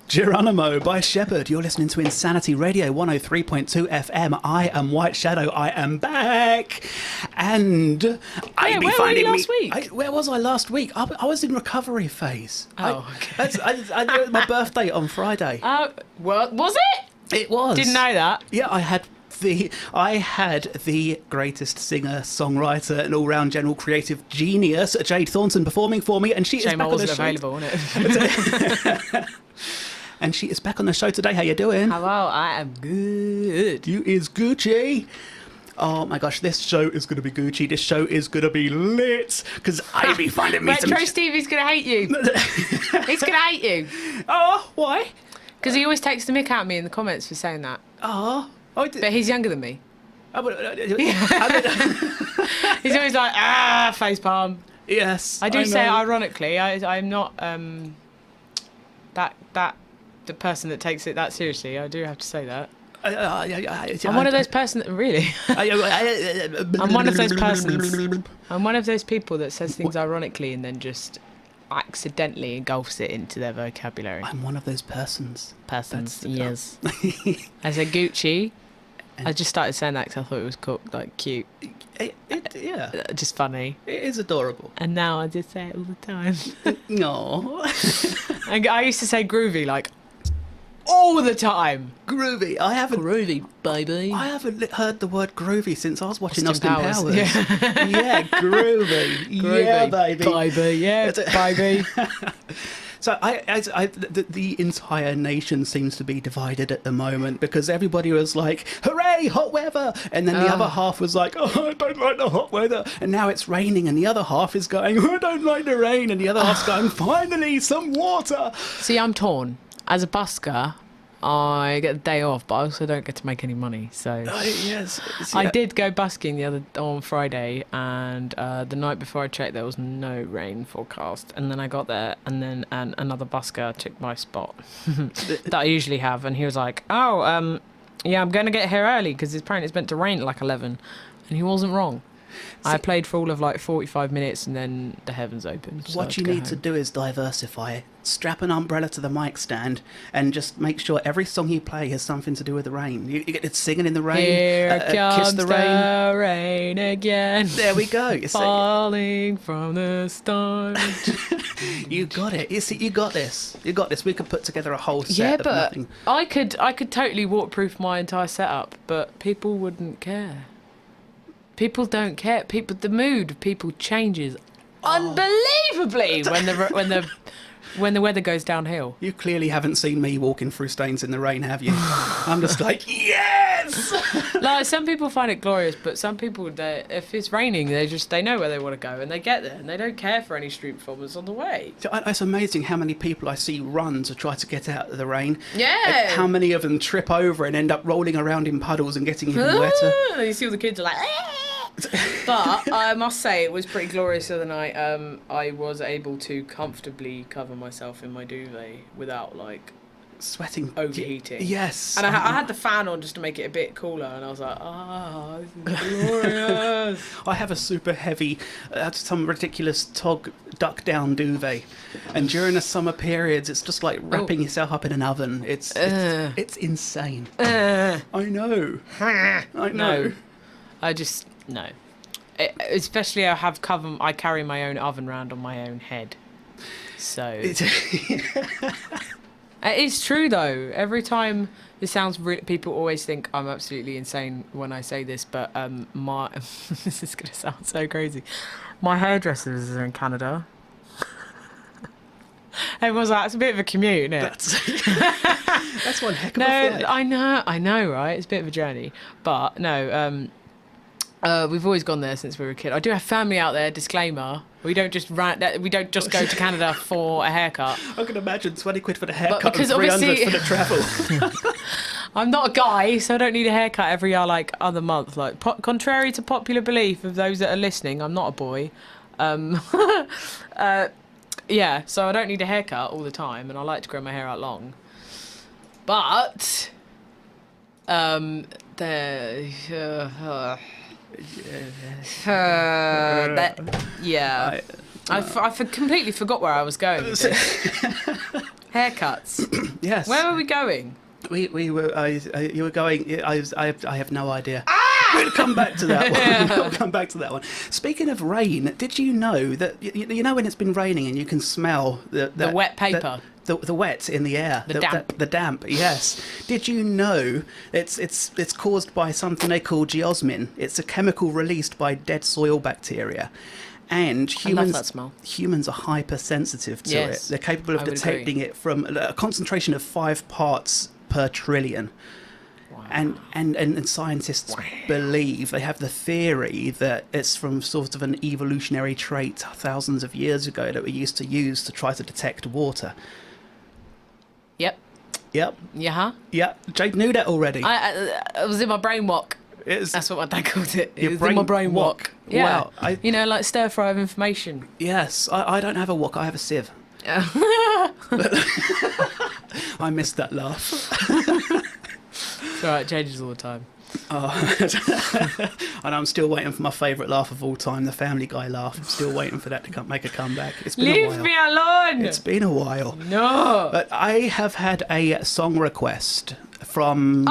Geronimo by Shepherd. You're listening to Insanity Radio 103.2 FM. I am White Shadow. I am back. And where were you last week? Where was I last week? I was in recovery phase. Okay. I my birthday on Friday. Well, was it? It was. Didn't know that. Yeah, I had the greatest singer, songwriter, and all-round general creative genius, Jade Thornton, performing for me, and she is back on the show. Available, wasn't it? And she is back on the show today. How you doing? Hello, I am good. You is Gucci. Oh my gosh, this show is going to be Gucci. This show is going to be lit because I be finding me some... Retro Stevie's going to hate you. He's going to hate you. Oh, why? Because he always takes the mick out of me in the comments for saying that. Oh, but he's younger than me. He's always like, facepalm. Yes, I do say ironically, I'm not the person that takes it that seriously. I do have to say that. I'm one of those person that really. I'm one of those persons. I'm one of those people that says things ironically and then just accidentally engulfs it into their vocabulary. I'm one of those persons. Yes. I said Gucci. I just started saying that because I thought it was cool, like cute. Yeah. Just funny. It is adorable. And now I just say it all the time. No. And I used to say groovy like all the time. Groovy. I haven't. Groovy, baby. I haven't heard the word groovy since I was watching Austin Powers. Yeah. Yeah, groovy. Yeah, baby. Baby. Yeah, baby. So the entire nation seems to be divided at the moment because everybody was like, hooray, hot weather. And then the other half was like, oh, I don't like the hot weather. And now it's raining. And the other half is going, oh, I don't like the rain. And the other half's going, finally, some water. See, I'm torn. As a busker, I get the day off, but I also don't get to make any money. So yes, I did go busking on Friday, and the night before I checked, there was no rain forecast. And then I got there, and then another busker took my spot that I usually have, and he was like, "Oh, yeah, I'm going to get here early because apparently it's meant to rain at like 11," and he wasn't wrong. I played for all of like 45 minutes and then the heavens opened. So what you need to do is diversify. Strap an umbrella to the mic stand and just make sure every song you play has something to do with the rain. You get it singing in the rain. Here comes Kiss the Rain. Rain again. There we go. You Falling from the stars. You got it. You got this. You got this. We could put together a whole set yeah, of but nothing. I could totally waterproof my entire setup, but people wouldn't care. People don't care. The mood of people changes unbelievably when the weather goes downhill. You clearly haven't seen me walking through stains in the rain, have you? I'm just like, yes! Like, some people find it glorious, but some people, if it's raining, they know where they want to go, and they get there, and they don't care for any street performers on the way. It's amazing how many people I see run to try to get out of the rain. Yeah. And how many of them trip over and end up rolling around in puddles and getting even wetter. You see all the kids are like, But I must say it was pretty glorious the other night. I was able to comfortably cover myself in my duvet without like sweating, overheating. Yes. And I had the fan on just to make it a bit cooler, and I was like, this is glorious. I have a super heavy, some ridiculous duck down duvet, and during the summer periods, it's just like wrapping yourself up in an oven. It's insane. I know. No. No. Especially I carry my own oven round on my own head. So it's true though. Every time this sounds people always think I'm absolutely insane when I say this, but this is going to sound so crazy. My hairdressers are in Canada. Everyone's like, it's a bit of a commute, isn't it? That's one heck of a flight. I know, right? It's a bit of a journey. But no, we've always gone there since we were a kid. I do have family out there. Disclaimer: we don't just go to Canada for a haircut. I can imagine £20 for the haircut and 300 for the travel. I'm not a guy, so I don't need a haircut every other month. Like contrary to popular belief of those that are listening, I'm not a boy. Yeah, so I don't need a haircut all the time, and I like to grow my hair out long. But I completely forgot where I was going with this. Haircuts. Yes. Where were we going? We were. You were going. I have no idea. We'll come back to that one. We'll come back to that one. Speaking of rain, did you know that you know when it's been raining and you can smell the wet paper? The wet in the air. The damp. The damp, yes. Did you know it's caused by something they call geosmin? It's a chemical released by dead soil bacteria. And humans, I love that smell. Humans are hypersensitive to it. They're capable of detecting it from a concentration of 5 parts per trillion. Wow. And scientists believe, they have the theory that it's from sort of an evolutionary trait thousands of years ago that we used to use to try to detect water. Yep. Yep. Yeah. Yeah. Jade knew that already. It was in my brain walk. That's what my dad called it. It was in my brain walk. Yeah. Wow. Like stir fry of information. Yes. I don't have a wok. I have a sieve. I missed that laugh. It's all right. It changes all the time. And I'm still waiting for my favourite laugh of all time, the Family Guy laugh. I'm still waiting for that to make a comeback. It's been a while. Leave me alone! It's been a while. No! But I have had a song request from...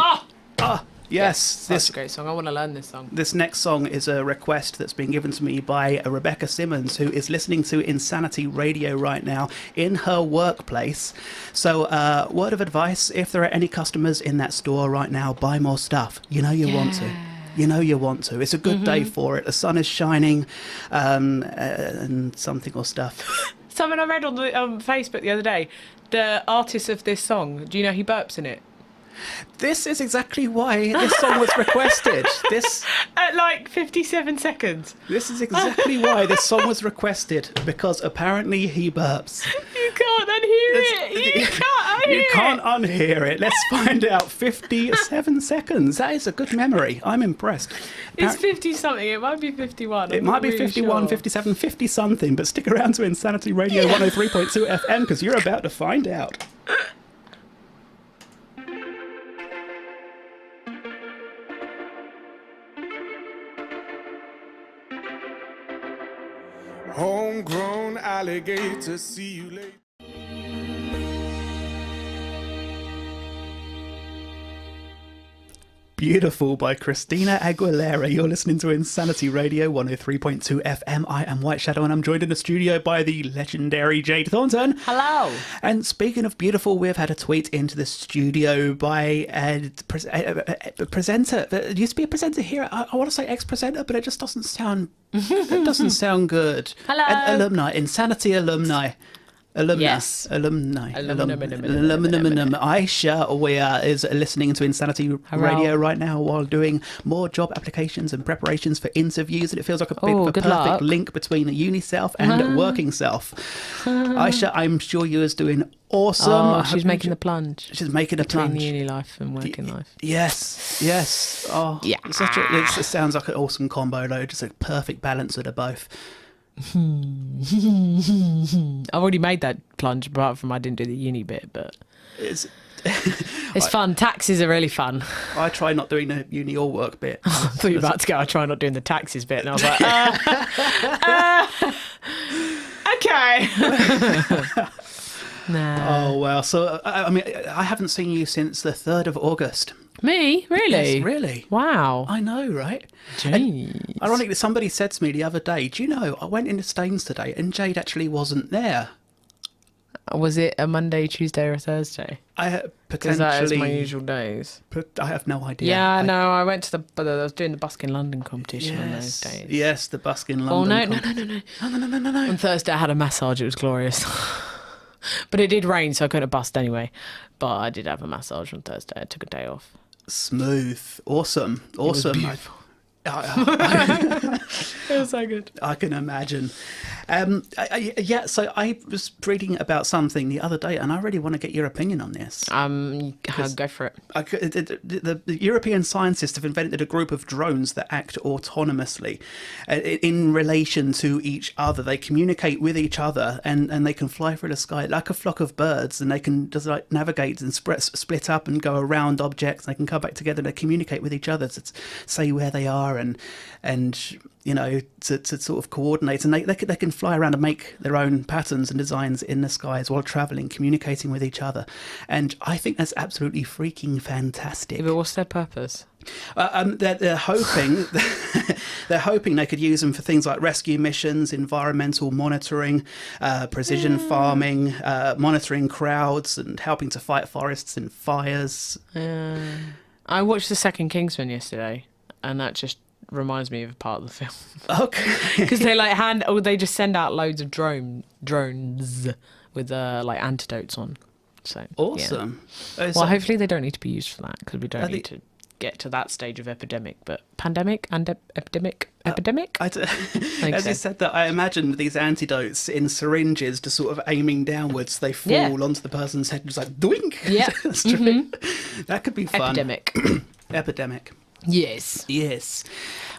Yes. That's a great song. I want to learn this song. This next song is a request that's been given to me by Rebecca Simmons, who is listening to Insanity Radio right now in her workplace. So, word of advice, if there are any customers in that store right now, buy more stuff. You know you want to. You know you want to. It's a good day for it. The sun is shining, and something or stuff. Something I read on Facebook the other day. The artist of this song, do you know he burps in it? This is exactly why this song was requested. This at like 57 seconds. This is exactly why this song was requested, because apparently he burps. You can't unhear it. You can't unhear it. Let's find out. 57 seconds. That is a good memory. I'm impressed. It's 50 something. It might be 51. It might be 51, 57, 50 something. But stick around to Insanity Radio 103.2 FM, because you're about to find out. Homegrown alligator, see you later. Beautiful by Christina Aguilera. You're listening to Insanity Radio 103.2 FM. I am White Shadow, and I'm joined in the studio by the legendary Jade Thornton. Hello. And speaking of beautiful, we've had a tweet into the studio by a presenter. It used to be a presenter here. I want to say ex-presenter, but it just doesn't sound. It doesn't sound good. Hello. Alumni, Insanity alumni. Yes. Alumni. Aisha Oya is listening to Insanity Radio right now while doing more job applications and preparations for interviews, and it feels like a perfect link between the uni self and working self. Aisha, I'm sure you is doing awesome. Oh, she's making the plunge. She's making a plunge. Between the uni life and working life. Yes. Oh, yeah. It sounds like an awesome combo, though. Just a perfect balance of the both. I've already made that plunge, apart from I didn't do the uni bit, but it's fun. Taxes are really fun. I try not doing the uni or work bit. I thought you were about to go, I try not doing the taxes bit, and I was like, okay. Nah. Oh, well. So, I mean, I haven't seen you since the 3rd of August. Me? Really? Yes, really. Wow. I know, right? Jeez. Ironically, somebody said to me the other day, do you know, I went into Staines today and Jade actually wasn't there. Was it a Monday, Tuesday or Thursday? Potentially. That is my usual days. I have no idea. Yeah, no, I went to I was doing the Busk in London competition on those days. Yes, the Busk in London. No. On Thursday I had a massage, it was glorious. But it did rain, so I couldn't have busked anyway. But I did have a massage on Thursday. I took a day off. Smooth. Awesome. It was beautiful. It was so good. I can imagine. So I was reading about something the other day, and I really want to get your opinion on this. Go for it. The European scientists have invented a group of drones that act autonomously in relation to each other. They communicate with each other, and they can fly through the sky like a flock of birds, and they can just like navigate and split up and go around objects. They can come back together and they communicate with each other to say where they are and you know, to sort of coordinate, and they can fly around and make their own patterns and designs in the skies while traveling, communicating with each other. And I think that's absolutely freaking fantastic. But what's their purpose? They're hoping they're hoping they could use them for things like rescue missions, environmental monitoring, precision farming, monitoring crowds, and helping to fight forests and fires. I watched the second Kingsman yesterday, and that just reminds me of a part of the film. Okay, Because they just send out loads of drones with like antidotes on. So awesome. Yeah. Well, hopefully they don't need to be used for that, because we don't need to get to that stage of epidemic. But epidemic. As you said that, I imagined these antidotes in syringes, just sort of aiming downwards. They fall onto the person's head, just like doink. Yeah, That could be fun. Epidemic. Yes.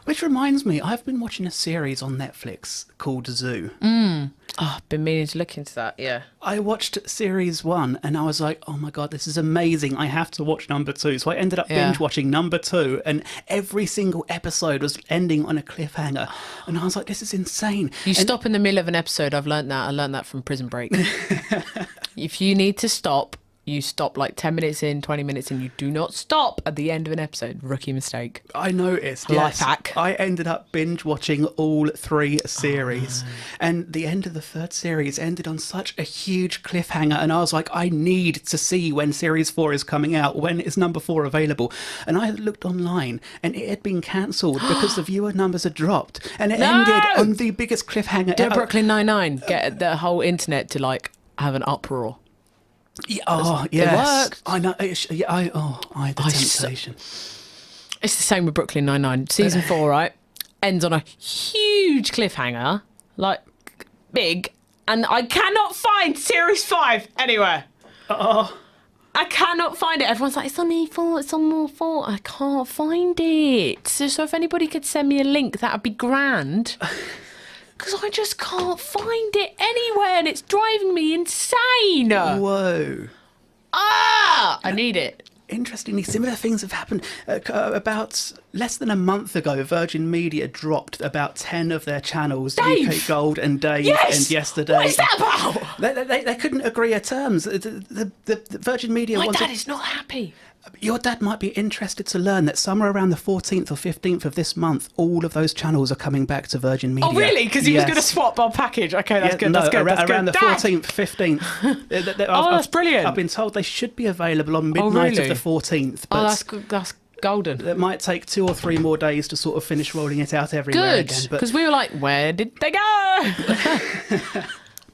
Which reminds me, I've been watching a series on Netflix called Zoo. Oh, I've been meaning to look into that, yeah. I watched series 1 and I was like, oh my God, this is amazing. I have to watch number 2. So I ended up binge watching number 2, and every single episode was ending on a cliffhanger. And I was like, this is insane. Stop in the middle of an episode. I learned that from Prison Break. If you need to stop, you stop like 10 minutes in, 20 minutes in. You do not stop at the end of an episode. Rookie mistake. I noticed. Life hack. I ended up binge watching all 3 series. And the end of the 3rd series ended on such a huge cliffhanger. And I was like, I need to see when series 4 is coming out. When is number 4 available? And I looked online and it had been cancelled because the viewer numbers had dropped. And it ended on the biggest cliffhanger ever. Brooklyn Nine-Nine. Get the whole internet to like have an uproar. Yeah, yes. It worked. I know. I had the temptation. It's the same with Brooklyn Nine-Nine. Season 4, right? Ends on a huge cliffhanger, like big, and I cannot find series 5 anywhere. I cannot find it. Everyone's like, it's on E4, it's on more 4. I can't find it. So if anybody could send me a link, that would be grand. Because I just can't find it anywhere, and it's driving me insane. Whoa. I need it. Interestingly, similar things have happened. About less than a month ago, Virgin Media dropped about 10 of their channels, Dave! UK Gold and Dave and Yesterday. What is that about? They couldn't agree at terms. The Virgin Media My wanted... dad is not happy. Your dad might be interested to learn that somewhere around the 14th or 15th of this month, all of those channels are coming back to Virgin Media. Oh, really? Because he was going to swap our package. Okay, that's good. That's good. Around the 14th, 15th. That's brilliant. I've been told they should be available on midnight of the 14th. But that's golden. It might take 2 or 3 more days to sort of finish rolling it out everywhere Good, again. because we were like, where did they go?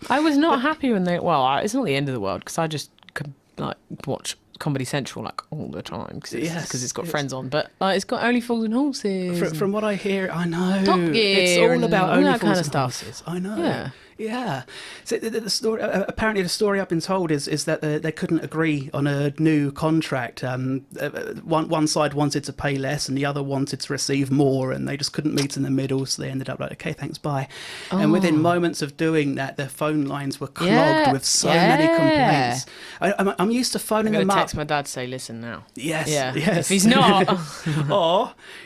I was not happy when they... Well, it's not the end of the world, because I just could like watch Comedy Central like all the time because it's got Friends on, but like it's got Only Fools and Horses. From what I hear, I know Top Gear, it's all about Only Fools kind of and stuff. Horses. I know. Yeah. So the story, apparently, the story I've been told is that they couldn't agree on a new contract. One side wanted to pay less, and the other wanted to receive more, and they just couldn't meet in the middle. So they ended up like, okay, thanks, bye. And within moments of doing that, their phone lines were clogged with so many complaints. I'm used to phoning them up. Text my dad to say, listen now. Yes. If he's not,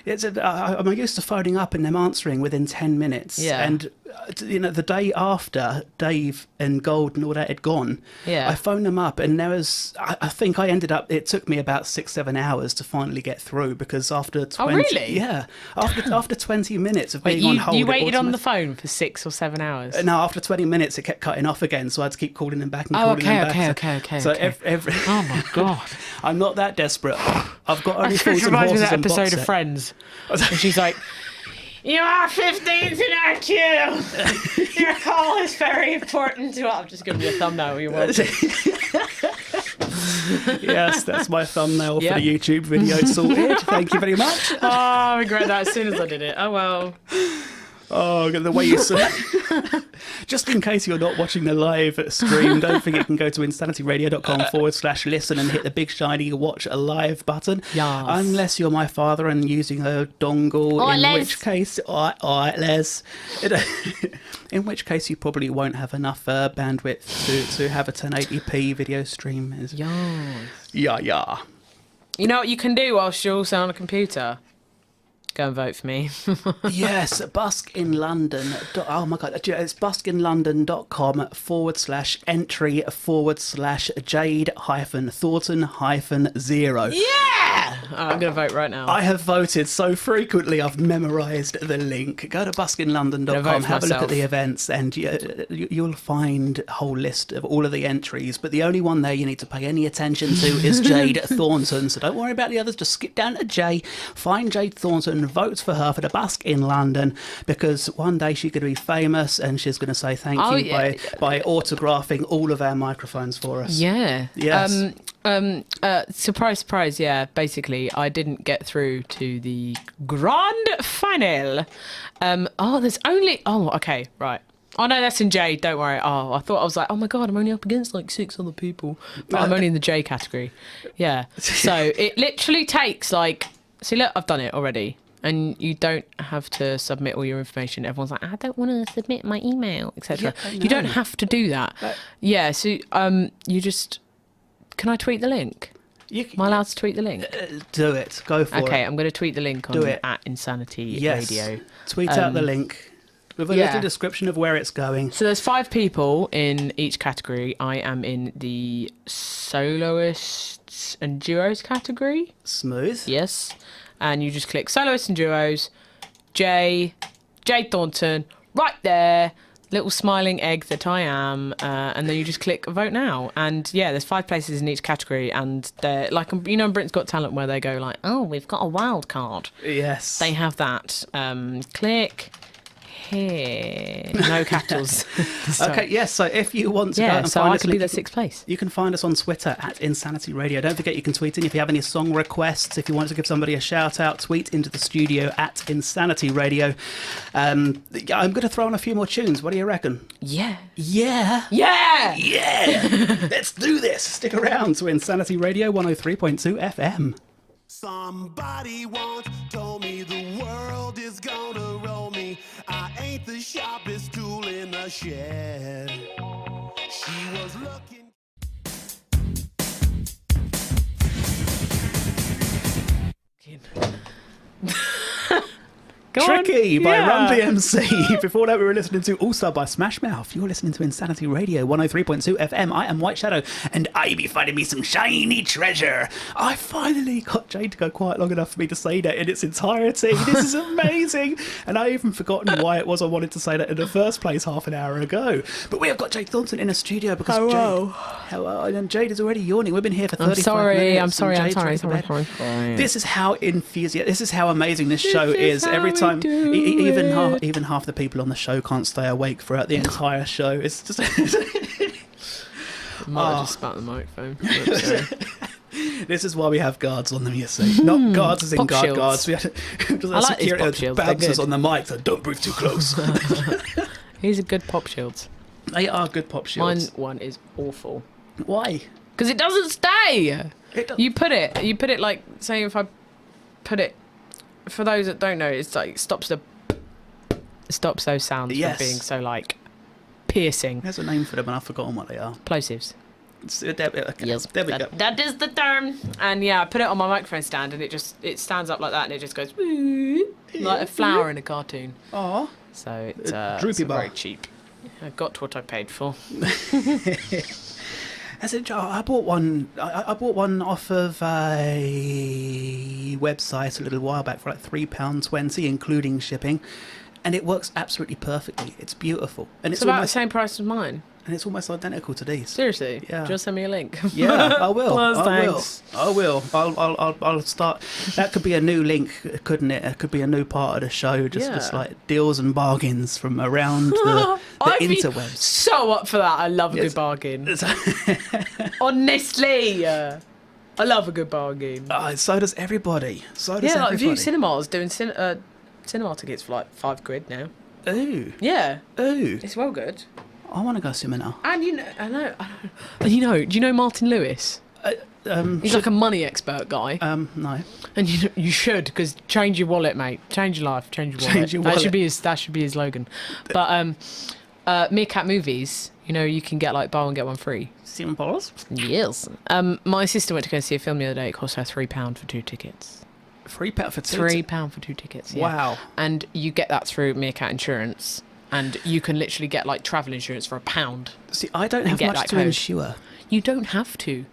I'm used to phoning up and them answering within 10 minutes. And the day after Dave and Gold and all that had gone, I phoned them up, and there was, I think I ended up, it took me about 6-7 hours to finally get through, because after 20 after 20 minutes of being on hold, you waited on the phone for 6 or 7 hours. No, after 20 minutes it kept cutting off again, so I had to keep calling them back and calling them back. Okay. So every oh my god, I'm not that desperate. I've got Only Fools and reminds me Horses of that and episode box of set. Friends, and she's like, you are 15th in our queue. Your call is very important to us. I'm just giving you a thumbnail. You want? Yes, that's my thumbnail for the YouTube video sorted. Thank you very much. Oh, I regret that as soon as I did it. Oh well. Oh, the way you said. Just in case you're not watching the live stream, don't forget you can go to insanityradio.com/listen and hit the big shiny watch a live button. Yes. Unless you're my father and using a dongle, which case, all right, Les. In which case you probably won't have enough bandwidth to have a 1080p video stream. Yeah. You know what you can do whilst you're also on a computer? Go and vote for me. Yes, Busk in London. Oh my God. It's buskinlondon.com/entry/Jade-Thornton-0. Yeah! I'm going to vote right now. I have voted so frequently, I've memorised the link. Go to Vote buskinlondon.com, for have a look at myself. the events, and you'll find a whole list of all of the entries. But the only one there you need to pay any attention to is Jade Thornton. So don't worry about the others, just skip down to Jay, find Jade Thornton, vote for her for the Busk in London, because one day she's going to be famous and she's going to say thank you by autographing all of our microphones for us. Yeah. Yes. Surprise, surprise. Yeah. Basically, I didn't get through to the grand final. There's only. Oh, okay, right. Oh no, that's in J. Don't worry. Oh, I was like, oh my God, I'm only up against like 6 other people. But I'm only in the J category. Yeah. So it literally takes like. See, look, I've done it already. And you don't have to submit all your information. Everyone's like, I don't want to submit my email, etc. Yeah, you don't have to do that. Yeah. So you just. Can I tweet the link? Am I allowed to tweet the link? Do it. Go for it. Okay, I'm going to tweet the link on at Insanity Radio. Tweet out the link with a little description of where it's going. So there's 5 people in each category. I am in the soloists and duos category. Smooth. Yes. And you just click soloists and duos, Jade Thornton, right there. Little smiling egg that I am, and then you just click vote now. And yeah, there's 5 places in each category, and they're like, you know, in Britain's Got Talent, where they go like, oh, we've got a wild card. Yes, they have that. Click here. No capitals. Okay, yes. So if you want to go and so find I us, could be the 6th place. You can find us on Twitter at Insanity Radio. Don't forget you can tweet in if you have any song requests. If you want to give somebody a shout out, tweet into the studio at Insanity Radio. I'm going to throw on a few more tunes. What do you reckon? Yeah. Yeah. Yeah. Yeah. Let's do this. Stick around to Insanity Radio 103.2 FM. Somebody once told me the world is gonna roll me. I ain't the sharpest tool in the shed. She was looking. Tricky by Run DMC. Before that, we were listening to All Star by Smash Mouth. You're listening to Insanity Radio 103.2 FM. I am White Shadow, and I be finding me some shiny treasure. I finally got Jade to go quiet long enough for me to say that in its entirety. This is amazing. And I even forgotten why it was I wanted to say that in the first place half an hour ago. But we have got Jade Thornton in a studio because Hello. And Jade is already yawning. We've been here for 35 minutes. I'm sorry. This is how enthusiastic, this is how amazing this show is. Every time, even half the people on the show can't stay awake throughout the entire show. It's just. Might have just spat on the microphone. This is why we have guards on them, you see. Not guards as in Pop guard shields. guards. We have I like these pop security shields. They're bouncers good. on the mic, so don't breathe too close. These are good pop shields. They are good pop shields. Mine one is awful. Why? Because it doesn't stay. You put it like, say if I put it, for those that don't know, it's like stops those sounds from being so like piercing. There's a name for them and I've forgotten what they are. Plosives. There we go. That is the term. And yeah, I put it on my microphone stand and it stands up like that and it just goes like a flower in a cartoon. Aww. So it's droopy bar. very cheap. I got what I paid for. I bought one. I bought one off of a website a little while back for like £3.20, including shipping, and it works absolutely perfectly. It's beautiful, and it's about the same price as mine. And it's almost identical to these. Seriously? Yeah. Just send me a link. Yeah, I will. Thanks. I will. I'll start. That could be a new link, couldn't it? It could be a new part of the show, just like deals and bargains from around the interwebs. So up for that. I love a good bargain. Honestly. I love a good bargain. So does everybody. Like View Cinemas doing cinema tickets for like £5 now. Ooh. Yeah. Ooh. It's well good. I want to go cinema. And do you know Martin Lewis? He's like a money expert guy. No. And you should, because change your wallet, mate. Change your life. Change your wallet. Change your wallet. That should be his slogan. But Meerkat Movies, you can get like buy one get one free. Simple. Yes. My sister went to go see a film the other day. It cost her £3 for 2 tickets. £3 for two. £3 for 2 tickets. Yeah. Wow. And you get that through Meerkat Insurance, and you can literally get like travel insurance for £1. See, I don't have get much that to code. insure. You don't have to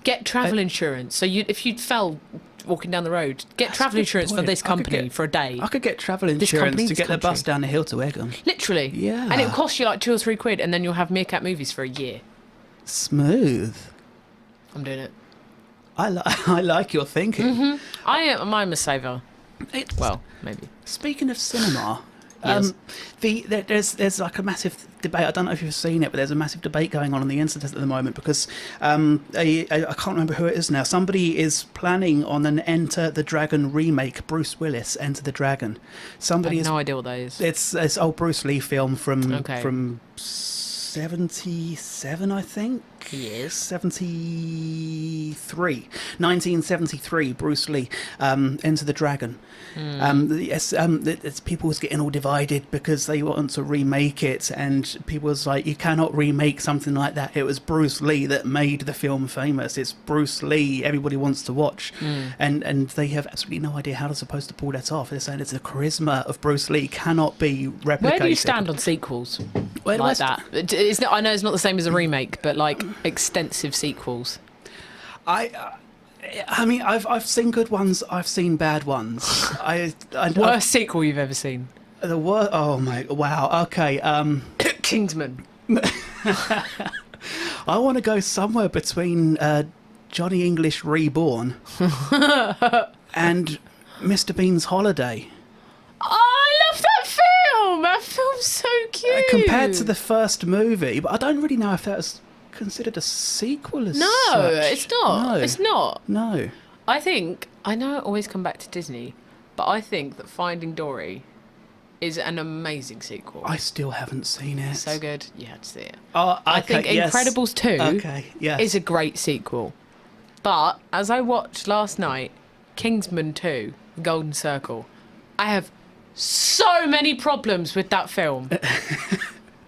get travel insurance. So if you fell walking down the road, get That's travel a good insurance for point. this I could company get- for a day. I could get travel This insurance company, to this get the bus country. down the hill to Egham. Literally. Yeah. And it costs you like £2 or £3, and then you'll have Meerkat movies for a year. Smooth. I'm doing it. I like your thinking. I'm a saver. It's- Well, maybe. Speaking of cinema, Yes. there's like a massive debate. I don't know if you've seen it, but there's a massive debate going on the internet at the moment because I can't remember who it is now. Somebody is planning on an Enter the Dragon remake. Bruce Willis, Enter the Dragon. I Somebody have is. no idea what that is. It's old Bruce Lee film from Okay. 77, I think. Yes. 1973, Bruce Lee, Enter the Dragon. It's people was getting all divided because they want to remake it, and people was like, you cannot remake something like that. It was Bruce Lee that made the film famous. It's Bruce Lee everybody wants to watch, and they have absolutely no idea how they're supposed to pull that off. They're saying it's the charisma of Bruce Lee cannot be replicated. Where do you stand on sequels Where do I like that? It's not, I know it's not the same as a remake, but like extensive sequels. I mean, I've seen good ones. I've seen bad ones. Worst sequel you've ever seen? The worst. Oh my! Wow. Okay. Kingsman. I want to go somewhere between Johnny English Reborn and Mr. Bean's Holiday. Oh, I love that film. That film's so cute. Compared to the first movie, but I don't really know if that was considered a sequel as No, such. it's not. No. It's not. No. I know I always come back to Disney, but I think that Finding Dory is an amazing sequel. I still haven't seen it. So good, you had to see it. Oh, I think yes. Incredibles 2 Okay, yes. is a great sequel. But as I watched last night, Kingsman 2, Golden Circle, I have so many problems with that film.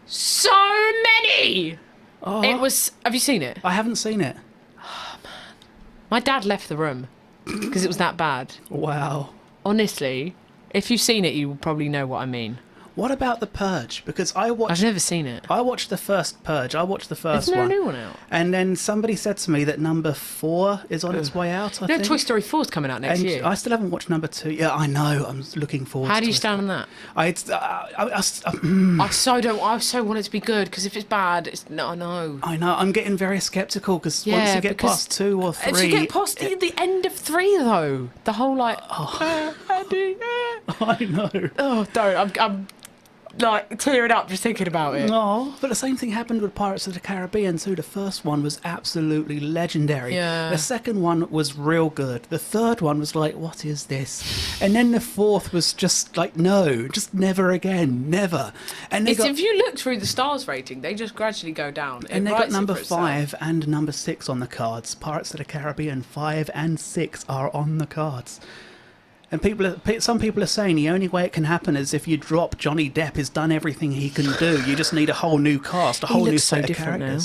So many! Oh, It was. Have you seen it? I haven't seen it. My dad left the room because it was that bad. Wow. Honestly, if you've seen it, you will probably know what I mean. What about The Purge? Because I've never seen it. I watched the first Purge. I watched the first Isn't there one. a new one out? And then somebody said to me that number 4 is on its way out, I No, think. Toy Story 4's coming out next and year. I still haven't watched number 2. Yeah, I know. I'm looking forward How to do you Toy stand on that? I I so want it to be good because if it's bad, it's no. I know. I'm getting very sceptical because once Yeah, you get because past 2 or 3... If you get past the end of 3 though, the whole like, Andy, I know. oh, don't. I'm like tearing up just thinking about it. No, but the same thing happened with Pirates of the Caribbean too. The first one was absolutely legendary. Yeah. The second one was real good. The third one was like, what is this? And then the fourth was just like, no, just never again, never. And they It's, got, if you look through the stars rating, they just gradually go down. It and they got writes it number for itself. 5 and number 6 on the cards. Pirates of the Caribbean 5 and 6 are on the cards. And some people are saying the only way it can happen is if you drop Johnny Depp. He's done everything he can do. You just need a whole new cast, a whole new looks so set of different now.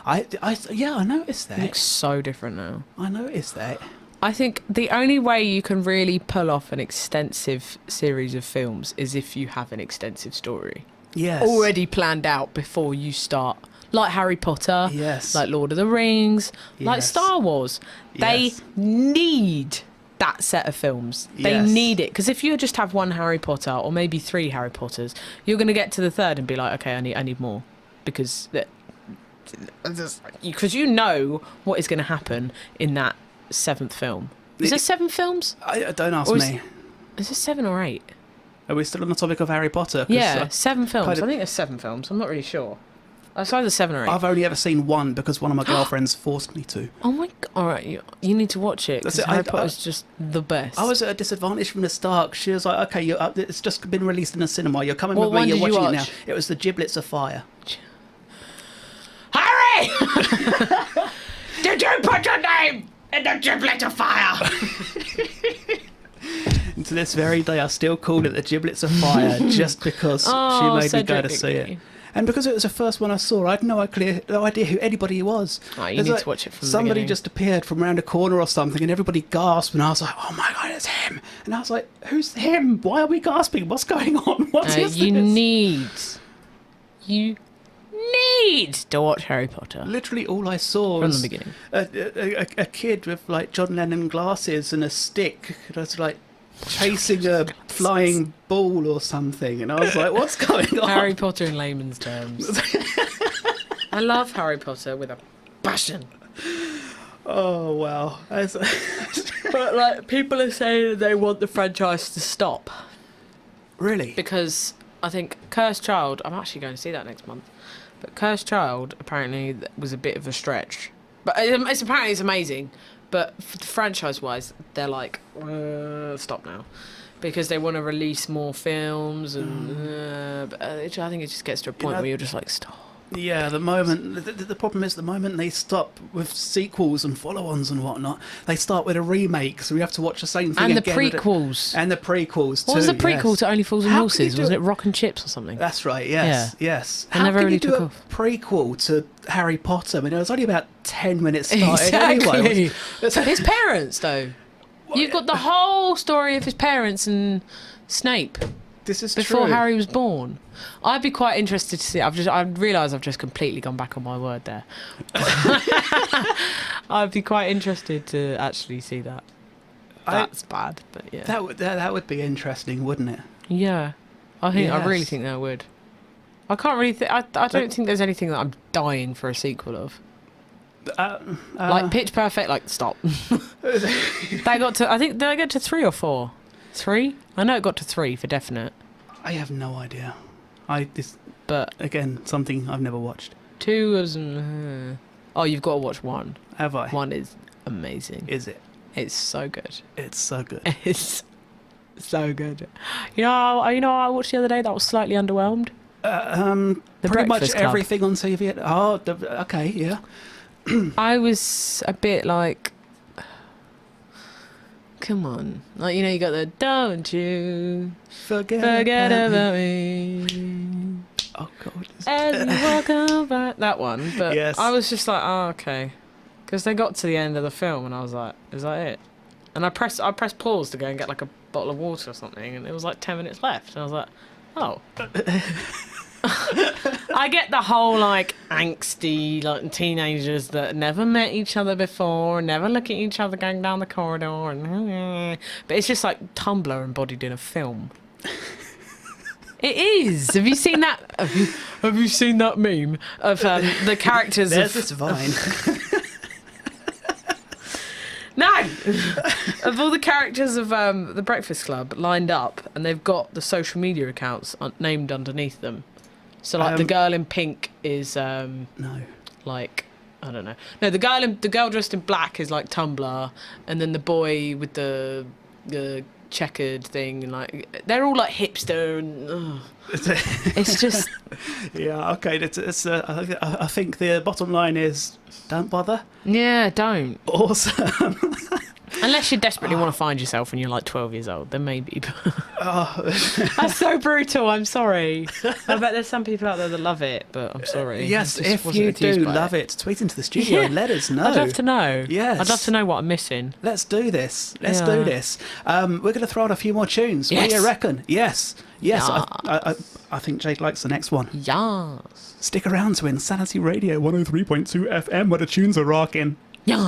characters. Yeah, I noticed that. It looks so different now. I noticed that. I think the only way you can really pull off an extensive series of films is if you have an extensive story Yes. already planned out before you start. Like Harry Potter, Yes. like Lord of the Rings, like Yes. Star Wars. They Yes. need that set of films. They Yes. need it. Because if you just have one Harry Potter or maybe 3 Harry Potters, you're going to get to the third and be like, okay, I need more. Because you know what is going to happen in that 7th film. Is there 7 films? Don't ask Or me. Is there 7 or 8? Are we still on the topic of Harry Potter? 'Cause Yeah, 7 films. kind of- I think there's 7 films. I'm not really sure. It's either 7 or 8. I've only ever seen one because one of my girlfriends forced me to. Oh my god! All right, you need to watch it. 'Cause That's it, Harry Potter's just the best. I was at a disadvantage from the start. She was like, okay, it's just been released in the cinema. You're coming What with me. one You're did you watching it watch? now. It was The Giblets of Fire. Harry! Did you put your name in the giblet of fire? And to this very day, I still call it The Giblets of Fire just because she made me go to see it. And because it was the first one I saw, I had no idea who anybody was. Oh, you It's need like to watch it from the somebody beginning. just appeared from around a corner or something, and everybody gasped, and I was like, "Oh my god, it's him!" And I was like, "Who's him? Why are we gasping? What's going on? What is You this?" need to watch Harry Potter Literally, all I saw from was the beginning. a kid with like John Lennon glasses and a stick that's like chasing a flying ball or something, and I was like, "What's going on?" Harry Potter in layman's terms. I love Harry Potter with a passion. Oh wow! But like, people are saying they want the franchise to stop Really? because I think Cursed Child. I'm actually going to see that next month. But Cursed Child apparently was a bit of a stretch. But it's amazing. But franchise-wise, they're like, stop now. Because they want to release more films. And but I think it just gets to a point where you're just like, stop. Yeah, the problem is the moment they stop with sequels and follow-ons and whatnot, they start with a remake, so we have to watch the same thing And the again. prequels. And the prequels too. What was the prequel to Only Fools and How can you Horses? do Wasn't it? it Rock and Chips or something? That's right. Yes, yes. They How never can really you do took a off. prequel to Harry Potter? I mean, it was only about 10 minutes started Exactly. anyway. His parents, though. You've got the whole story of his parents and Snape This is before true. Harry was born. I'd be quite interested to see. I realised I've just completely gone back on my word there. I'd be quite interested to actually see that. That's bad, but yeah. That would be interesting, wouldn't it? Yeah, I really Yes. think that would. I can't really. I don't think there's anything that I'm dying for a sequel of. Like Pitch Perfect. Like stop. They got to. I think did I get to 3 or 4? 3? I know it got to 3 for definite. I have no idea. But Again, something I've never watched. 2 was. Oh, you've got to watch 1. Have I? 1 is amazing. Is it? It's so good. It's so good. It's so good. You know what I watched the other day that was slightly underwhelmed? The The pretty much Breakfast Club. everything on TV. Okay, yeah. I was a bit like, come on. Like, you got the don't you forget about me Oh god. as you walk over. That one. But Yes. I was just like, oh, okay. Because they got to the end of the film and I was like, is that it? And I pressed pause to go and get like a bottle of water or something, and it was like 10 minutes left. And I was like, oh. I get the whole like angsty like teenagers that never met each other before, never look at each other going down the corridor, and but it's just like Tumblr embodied in a film. It is. Have you seen that? Have you seen that meme of the characters? There's of, this vine. No! Of all the characters of the Breakfast Club lined up, and they've got the social media accounts named underneath them. So, like, the girl in pink is, No. like, I don't know. No, the girl dressed in black is, like, Tumblr, and then the boy with the checkered thing, and, like, they're all, like, hipster, and, it's just... Yeah, okay. I think the bottom line is don't bother. Yeah, don't. Awesome. Unless you desperately want to find yourself when you're like 12 years old, then maybe. That's so brutal. I'm sorry. I bet there's some people out there that love it, but I'm sorry. Yes, I just if wasn't you enthused do by love it, tweet into the studio and let us know. I'd love to know. Yes. I'd love to know what I'm missing. Let's do this. Let's Yeah. do this. We're going to throw out a few more tunes. What do Yes. you reckon? Yes. Yes. Yeah. I think Jade likes the next one. Yes. Stick around to Insanity Radio 103.2 FM where the tunes are rocking. Yes.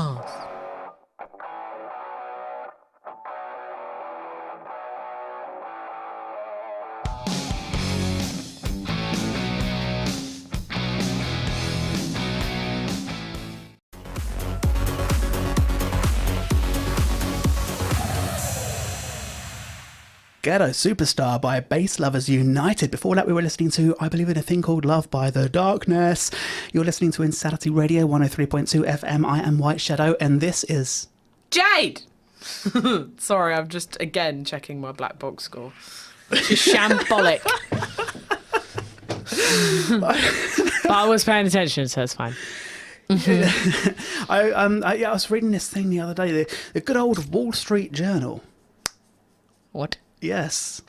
Ghetto Superstar by Bass Lovers United. Before that, we were listening to I Believe in a Thing Called Love by The Darkness. You're listening to Insanity Radio 103.2 FM. I am White Shadow, and this is... Jade! Sorry, I'm just, again, checking my black box score. Which is shambolic. But I was paying attention, so it's fine. I was reading this thing the other day, the good old Wall Street Journal. What? Yes.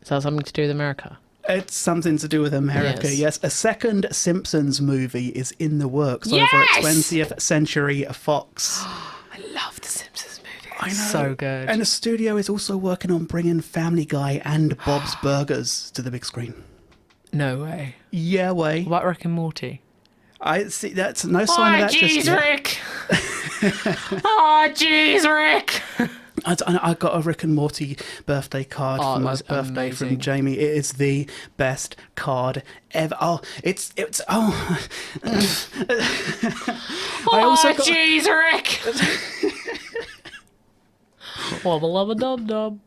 Is that something to do with America? It's something to do with America, yes. A second Simpsons movie is in the works over at 20th Century Fox. I love the Simpsons movie. I know. So good. And the studio is also working on bringing Family Guy and Bob's Burgers to the big screen. No way. Yeah, way. What Rick and Morty? I see. That's no sign of that just Jeez, yet. Rick. Oh, jeez, Rick. I got a Rick and Morty birthday card for my birthday from Jamie. It is the best card ever. Oh, it's oh. I also got... jeez, Rick. Wubba lubba dub dub.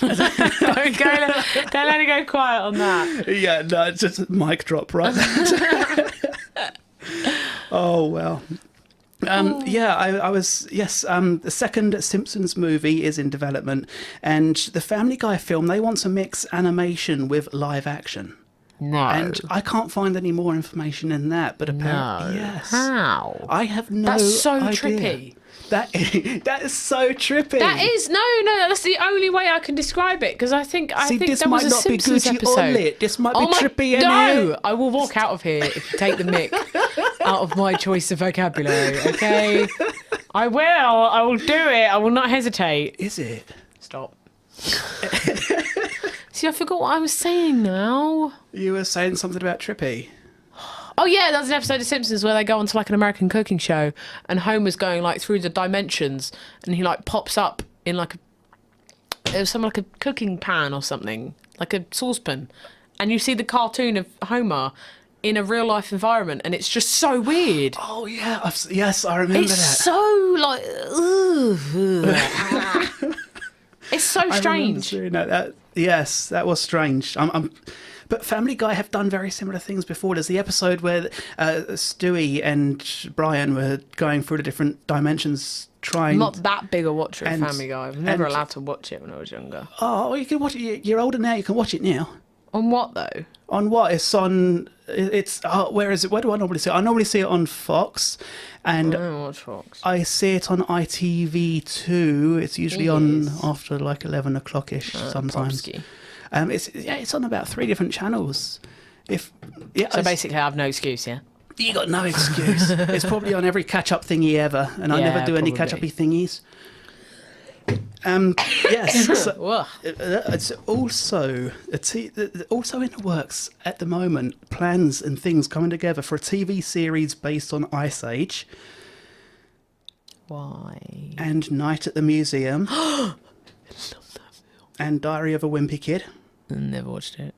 Don't let it go quiet on that. Yeah, no, it's just a mic drop, right? Oh well. Yeah, I was, yes, the second Simpsons movie is in development, and the Family Guy film, they want to mix animation with live action. No. And I can't find any more information in that, but apparently, yes. How? I have no That's so idea. trippy. That is so trippy. That is no. That's the only way I can describe it, because I think this there was might a not Simpsons be Gucci episode. or lit. This might be trippy. No, I will walk out of here if you take the mick out of my choice of vocabulary. Okay, I will. I will do it. I will not hesitate. Is it? Stop. See, I forgot what I was saying now. You were saying something about trippy. Oh yeah, there's an episode of Simpsons where they go onto like an American cooking show, and Homer's going like through the dimensions, and he like pops up in like like a cooking pan or something, like a saucepan, and you see the cartoon of Homer in a real life environment, and it's just so weird. Oh yeah, yes, I remember It's that. so like, it's so strange. Yes, that was strange. But Family Guy have done very similar things before. There's the episode where Stewie and Brian were going through the different dimensions trying... I'm not that big a watcher of Family Guy. I was never and- allowed to watch it when I was younger. Oh, you can watch it. You're older now. You can watch it now. On what though? On what? It's on... It's... where is it? Where do I normally see it? I normally see it on Fox. And I don't watch Fox. I see it on ITV2. It's usually on after like 11 o'clock-ish sometimes. Probsky. It's on about 3 different channels. So basically, I have no excuse, yeah? You got no excuse. It's probably on every catch-up thingy ever, and I never do any probably. catch-uppy thingies. Yes. So, Ugh. it's also also in the works at the moment. Plans and things coming together for a TV series based on Ice Age. Why? And Night at the Museum. I love that film. And Diary of a Wimpy Kid. I never watched it.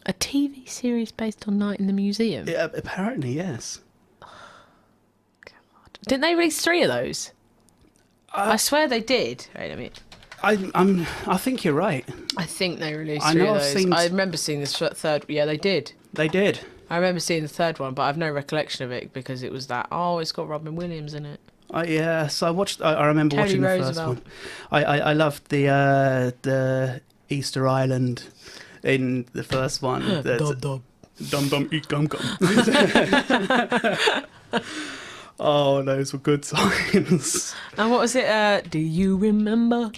A TV series based on Night in the Museum? Yeah, apparently, yes. God. Didn't they release 3 of those? I swear they did. Wait a minute. I think you're right. I think they released I 3 know of I've those. seen- I remember seeing this third. Yeah, they did. They did. I remember seeing the third one, but I have no recollection of it because it was that. Oh, it's got Robin Williams in it. Yeah, so I watched. I remember Teddy watching the Roosevelt. first one. I loved the Easter Island in the first one. Dum Dum eat gum gum. Oh, those were good times. And what was it? Do you remember?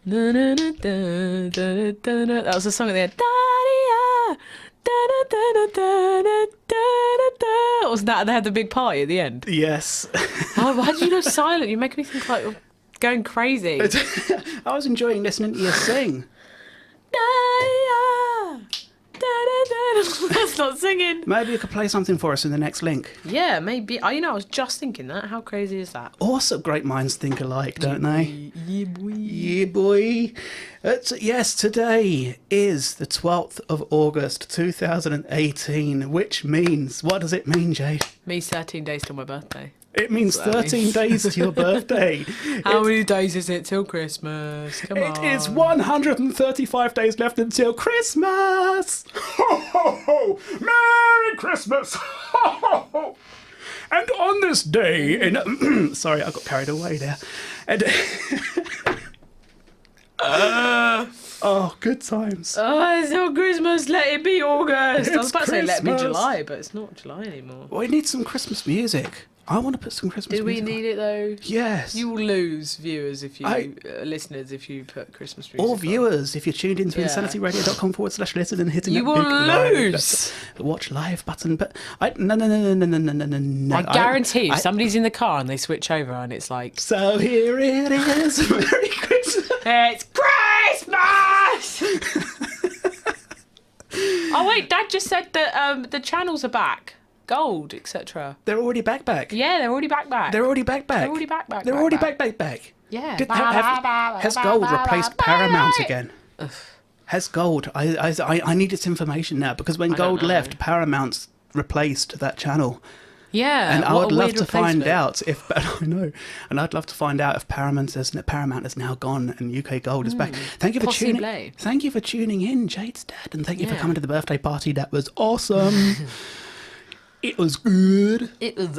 Da, da, da, da, da, da, da. That was the song at the end. Da-dee-ah, da-da-da-da-da-da-da-da. Wasn't that? They had the big party at the end. Yes. Oh, why did you go silent? You make me think like you're going crazy. I was enjoying listening to you sing. Da-dee-ah, da-da-da. That's not singing. Maybe you could play something for us in the next link. Yeah, maybe. I was just thinking that. How crazy is that? Also, great minds think alike, don't they? Yeah, boy. Yeah, boy. Yes, today is the 12th of August 2018, which means, what does it mean, Jade? Means 13 days till my birthday. It means That's what that 13 means. days to your birthday. How many days is it till Christmas? Come on. It is 135 days left until Christmas. Ho, ho, ho. Merry Christmas. Ho, ho, ho. And on this day in... Sorry, I got carried away there. And... oh, good times. Oh, it's not Christmas. Let it be August. I was It's about to say let it be Christmas. July, but it's not July anymore. We need some Christmas music. I want to put some Christmas Do we music on. need it though? Yes. You will lose viewers if you listeners if you put Christmas music. Or on. viewers, if you're tuned into Yeah. insanityradio.com/listen and hitting You that will big lose. watch live button. But no. I guarantee if somebody's in the car and they switch over and it's like, So here it is. Merry Christmas. it's Christmas! Oh wait, Dad just said that the channels are back. Gold, etc. They're already back. Yeah, they're already back. They're already back. They're already back. They're already back. Yeah. Has Gold replaced Paramount again? Has Gold? I need this information now because when Gold left, Paramount replaced that channel. Yeah, And I what would a love weird to find replacement. out if I know, and I'd love to find out if Paramount is now gone and UK Gold is back. Thank you for tuning. Possibly. Thank you for tuning in, Jade's dad, and thank you for Yeah. coming to the birthday party. That was awesome. It was good. It was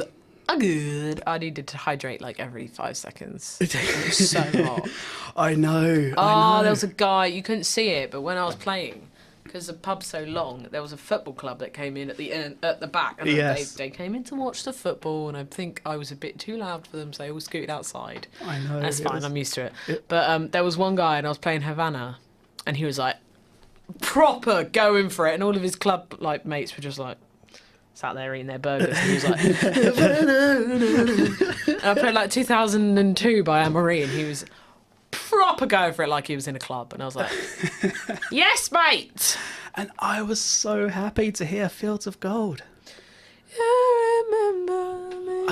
good. I needed to hydrate like every 5 seconds. It was so hot. I know. Oh, there was a guy, you couldn't see it, but when I was playing, because the pub's so long, there was a football club that came in at the back, and Yes. they came in to watch the football, and I think I was a bit too loud for them, so they all scooted outside. I know. That's it fine, was- I'm used to it. But there was one guy, and I was playing Havana, and he was like, proper going for it, and all of his club like mates were just like, sat there eating their burgers, and he was like, and I played like 2002 by Anne-Marie, and he was proper going for it like he was in a club, and I was like, yes, mate. And I was so happy to hear Fields of Gold. You remember me.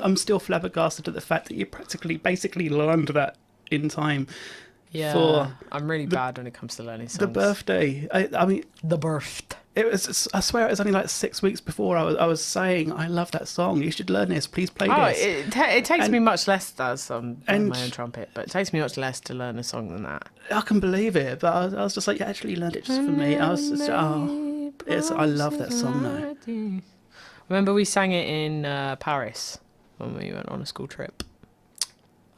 I'm still flabbergasted at the fact that you basically learned that in time Yeah, for I'm really bad when it comes to learning songs. the birthday. I mean, The birth. it was. I swear it was only like 6 weeks before I was saying I love that song. You should learn this. Please play Oh, this. it takes And- me much less as playing and- my own trumpet, but it takes me much less to learn a song than that. I can believe it, but I was just like, you actually learned it just for me. I was just, I love that song though. Remember we sang it in Paris when we went on a school trip?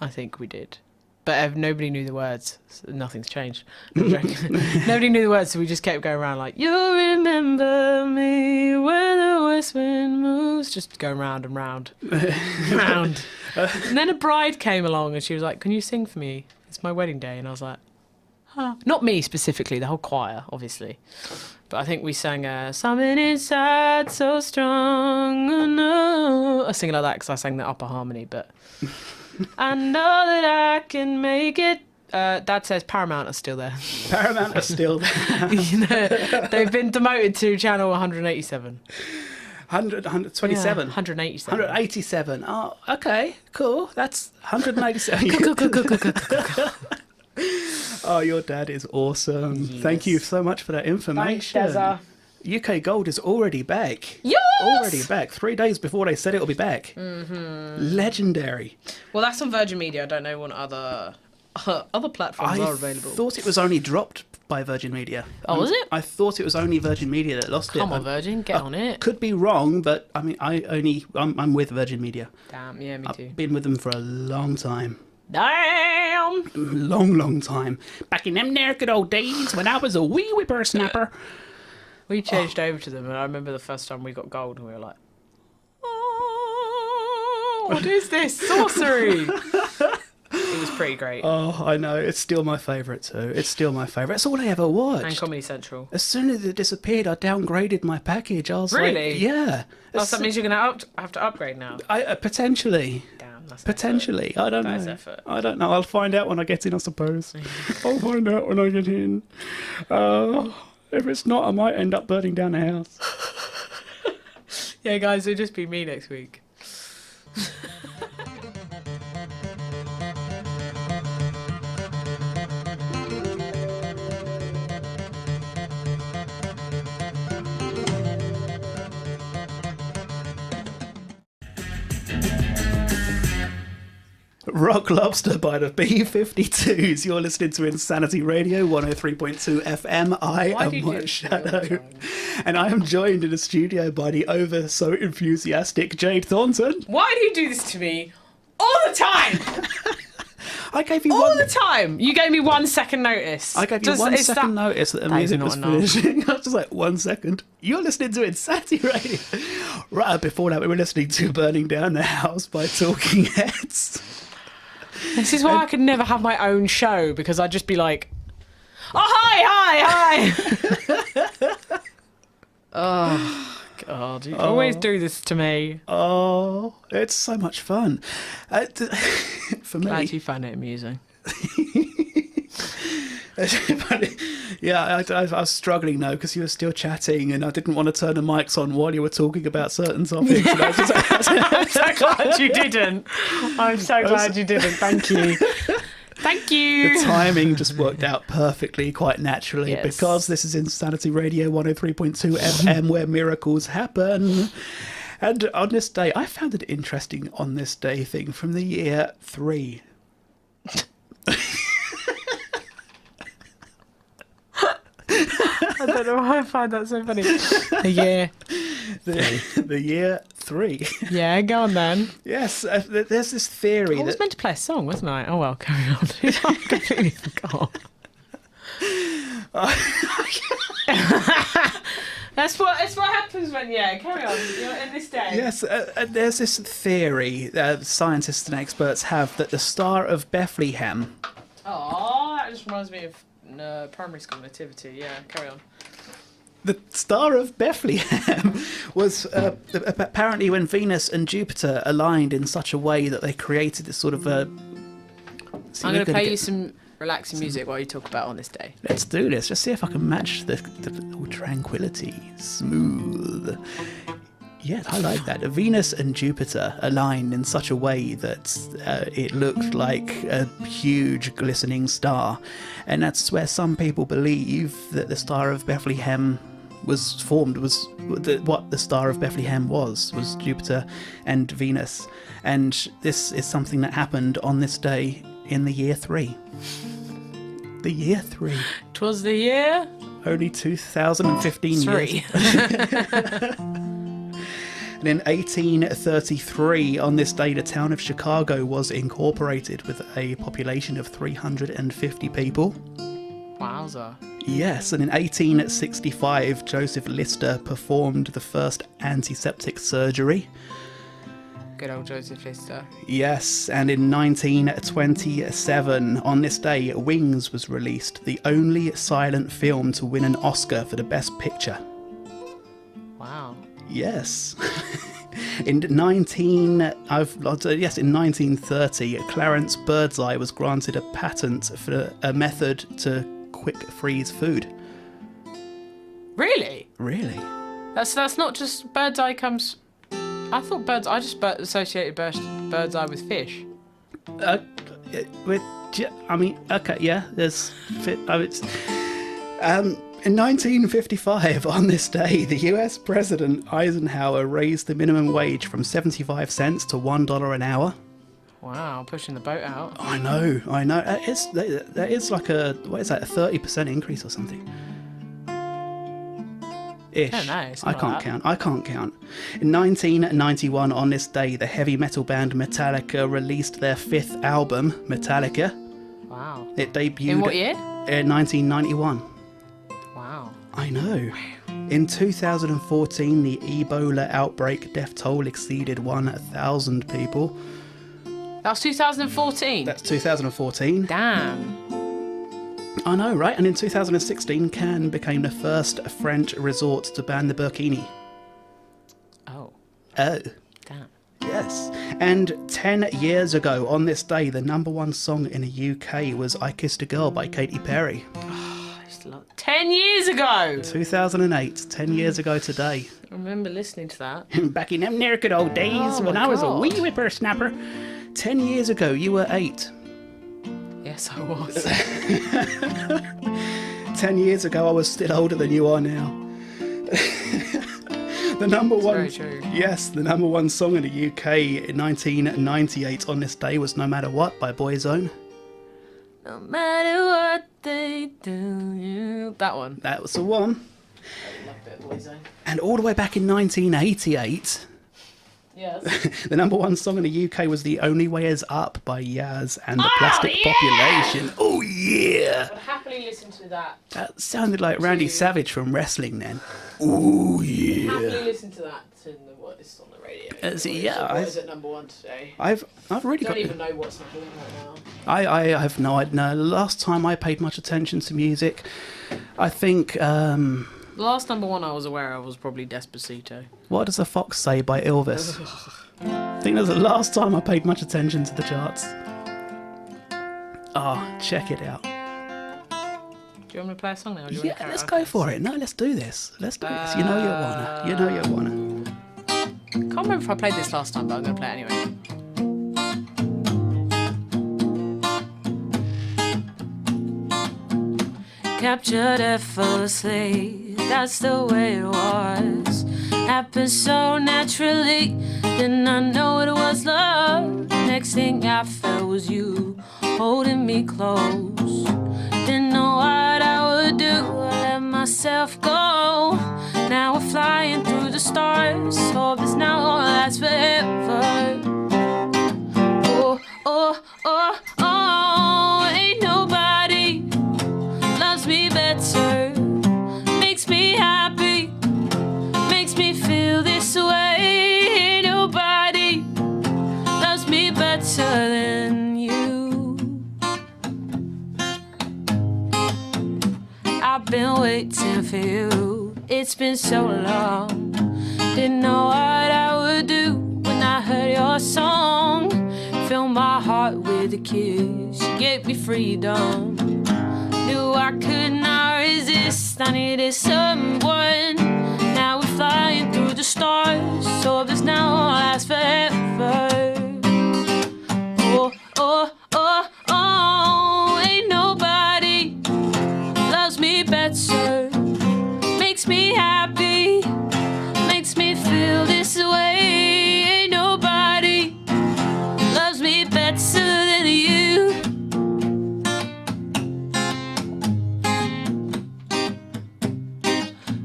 I think we did. But nobody knew the words. So nothing's changed. I'm joking. Nobody knew the words, so we just kept going around like, you remember me when the west wind moves. Just going round and round. Round. And then a bride came along and she was like, can you sing for me? It's my wedding day. And I was like, huh. Not me specifically, the whole choir, obviously. But I think we sang something inside so strong. Oh no. I was singing like that because I sang the upper harmony, but I know that I can make it. Dad says Paramount are still there. Paramount are still there. You know, they've been demoted to channel 187. 127. 187. 187. Oh, okay, cool. That's 187. Oh, your dad is awesome. Thank you so much for that information. Dazza. UK Gold is already back. Yes! Already back. 3 days before they said it'll be back. Mm-hmm. Legendary. Well, that's on Virgin Media. I don't know what other platforms are available. I thought it was only dropped by Virgin Media. Oh, was it? I thought it was only Virgin Media that lost it. Come on, Virgin, get on it. Could be wrong, but I mean, I'm with Virgin Media. Damn, yeah, me too. I've been with them for a long time. Damn! Long time. Back in them there good old days when I was a wee whippersnapper. We changed over to them, and I remember the first time we got gold, and we were like, oh, what is this? Sorcery! It was pretty great. Oh, I know. It's still my favourite too. It's still my favourite. It's all I ever watched. And Comedy Central. As soon as it disappeared, I downgraded my package. I was Really? like, yeah. Oh, so that means you're going to have to upgrade now. Potentially. Damn, that's Potentially. I don't That is know. effort. I don't know. I'll find out when I get in, I suppose. I'll find out when I get in. If it's not, I might end up burning down the house. Yeah, guys, it'll just be me next week. Rock Lobster by the B-52s. You're listening to Insanity Radio 103.2 FM. I Why am did you White do Shadow. that? And I am joined in the studio by the over so enthusiastic Jade Thornton. Why do you do this to me all the time? I gave you All the time. You gave me 1 second notice. I gave you Just- 1 is second that- notice that the that is music not was enough. finishing. I was just like, 1 second. You're listening to Insanity Radio. Right before that, we were listening to Burning Down the House by Talking Heads. This is why I could never have my own show, because I'd just be like, oh, hi. Oh, God. You always do this to me. Oh, it's so much fun. For me. Glad you found it amusing. Yeah, I was struggling though because you were still chatting and I didn't want to turn the mics on while you were talking about certain topics. And I was just I'm so glad you didn't. I'm so glad you didn't. Thank you. Thank you. The timing just worked out perfectly, quite naturally, Yes. because this is Insanity Radio 103.2 FM where miracles happen. And on this day, I found it interesting on this day thing from the year 3. I don't know why I find that so funny. Yeah. The year 3. Yeah, go on then. Yes, there's this theory I was that... meant to play a song, wasn't I? Oh well, carry on. I completely forgot. That's what happens when, carry on. You're in this day. Yes, there's this theory scientists and experts have that the Star of Bethlehem... Oh, that just reminds me of primary school nativity. Yeah, carry on. The Star of Bethlehem was apparently when Venus and Jupiter aligned in such a way that they created this sort of... I'm going to play you some relaxing music while you talk about on this day. Let's do this. Just see if I can match the tranquility. Smooth. Yeah, I like that. Venus and Jupiter aligned in such a way that it looked like a huge glistening star. And that's where some people believe that the Star of Bethlehem was formed, what the Star of Bethlehem was Jupiter and Venus. And this is something that happened on this day in the year 3. The year 3. 'Twas the year? Only 2015 3. years. And in 1833, on this day, the town of Chicago was incorporated with a population of 350 people. Wowza. Yes, and in 1865, Joseph Lister performed the first antiseptic surgery. Good old Joseph Lister. Yes, and in 1927, on this day, Wings was released, the only silent film to win an Oscar for the Best Picture. Wow. Yes. In 1930, Clarence Birdseye was granted a patent for a method to quick freeze food. Really? Really? That's not just bird's eye comes... I thought I just associated bird's eye with fish. Okay, yeah, there's... In 1955, on this day, the US President Eisenhower raised the minimum wage from 75 cents to $1 an hour. Wow, pushing the boat out. I know. That is like a 30% increase or something? Ish. I don't know, it's I not can't like count. I can't count. In 1991, on this day, the heavy metal band Metallica released their 5th album, Metallica. Wow. It debuted... In what year? In 1991. Wow. I know. In 2014, the Ebola outbreak death toll exceeded 1,000 people. That was 2014? That's 2014. Damn. I know, right? And in 2016, Cannes became the first French resort to ban the burkini. Oh. Oh. Damn. Yes. And 10 years ago, on this day, the #1 song in the UK was I Kissed a Girl by Katy Perry. 10 years ago! 2008, 10 years ago today. I remember listening to that. Back in them near good old days Oh when my I was a God. wee whippersnapper. 10 years ago, you were 8. Yes, I was. 10 years ago, I was still older than you are now. The number one, very true. yes, the #1 song in the UK in 1998 on this day was No Matter What by Boyzone. No matter what they do, you... That one. That was the one. I love it, Boyzone. And all the way back in 1988, Yes. The number one song in the UK was The Only Way Is Up by Yaz and the Plastic Population. Oh, yeah. I'd happily listen to that. That sounded like Randy Savage from wrestling then. Oh, yeah. Happily listen to that to what is on the radio. What is it number one today? I've really I don't got... even know what's number one right now. I have no idea. No, the last time I paid much attention to music, I think... The last number one I was aware of was probably Despacito. What Does a Fox Say by Elvis. I think that's the last time I paid much attention to the charts. Oh, check it out. Do you want me to play a song now? Or do you want to Let's go for it. No, let's do this. Let's do this. You know you wanna. You know you wanna. Can't remember if I played this last time, but I'm going to play it anyway. Captured effortlessly, that's the way it was. Happened so naturally, didn't I know it was love. Next thing I felt was you holding me close. Didn't know what I would do, I let myself go. Now we're flying through the stars, hope this now all lasts forever. Oh, oh, oh, oh, ain't nobody loves me better, makes me happy, makes me feel this way. Ain't nobody loves me better than you. I've been waiting for you, it's been so long. Didn't know what I would do when I heard your song. Fill my heart with a kiss, you gave me freedom. Knew I could not resist, I needed someone. Now we're flying through the stars, so this now won't last forever. Oh, oh, oh, oh, ain't nobody loves me better, makes me happy, makes me feel this way. Ain't nobody loves me better than you.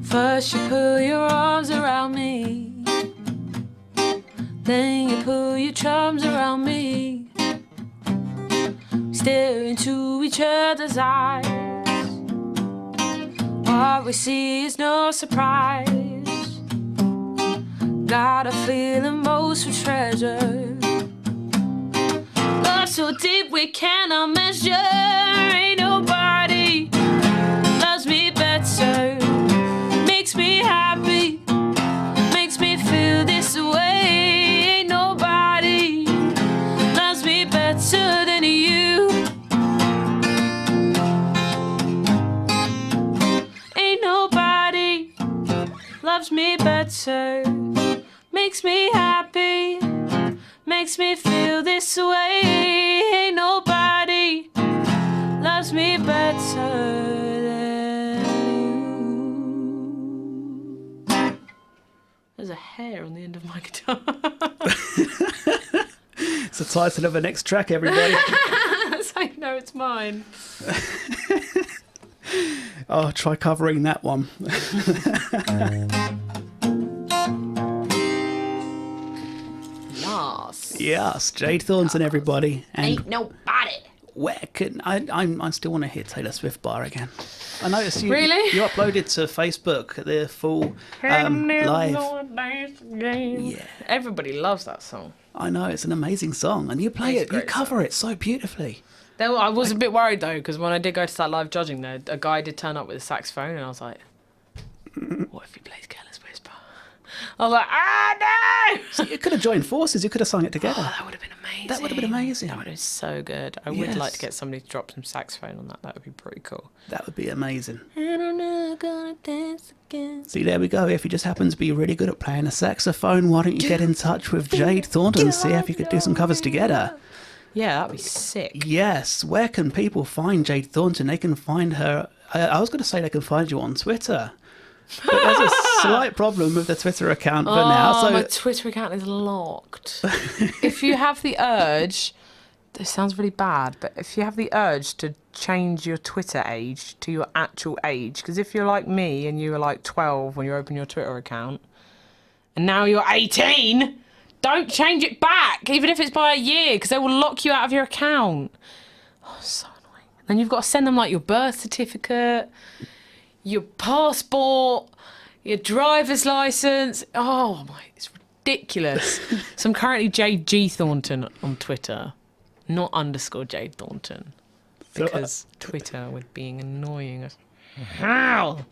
First you put your arms around me, then you put your charms around me. Stare into each other's eyes, what we see is no surprise. Got a feeling most we treasure, love so deep we cannot measure. Ain't nobody loves me better, makes me happy, makes me feel this way. Ain't nobody loves me better than you. Ain't nobody loves me better, makes me happy, makes me feel this way. Ain't nobody loves me better than you. There's a hair on the end of my guitar. It's the title of the next track, everybody. That's how you know it's mine. Oh, try covering that one. Yes, Jade Thornton, everybody. And Ain't nobody. where can I still want to hear Taylor Swift bar again. I noticed you uploaded to Facebook the full live. Yeah. Everybody loves that song. I know, it's an amazing song, and you play it, you cover it so beautifully. I was a bit worried though, because when I did go to that live judging there, a guy did turn up with a saxophone, and I was like, what if he plays Careless Whisper? I was like, no! So you could have joined forces, you could have sung it together. Oh, that would have been amazing. That would have been amazing. That would have been so good. I would like to get somebody to drop some saxophone on that. That would be pretty cool. That would be amazing. And I'm not gonna dance again. See, there we go. If you just happen to be really good at playing a saxophone, why don't you get in touch with Jade Thornton and see if you could do some covers together? Yeah, that'd be sick. Yes. Where can people find Jade Thornton? They can find her... I was going to say they can find you on Twitter. But there's a slight problem with the Twitter account for now. So my Twitter account is locked. If you have the urge... This sounds really bad, but if you have the urge to change your Twitter age to your actual age, because if you're like me and you were like 12 when you opened your Twitter account, and now you're 18, Don't change it back, even if it's by a year, because they will lock you out of your account. Oh, so annoying. Then you've got to send them like your birth certificate, your passport, your driver's license. Oh my, it's ridiculous. So I'm currently Jade G Thornton on Twitter, not _ Jade Thornton, because Twitter with being annoying as hell.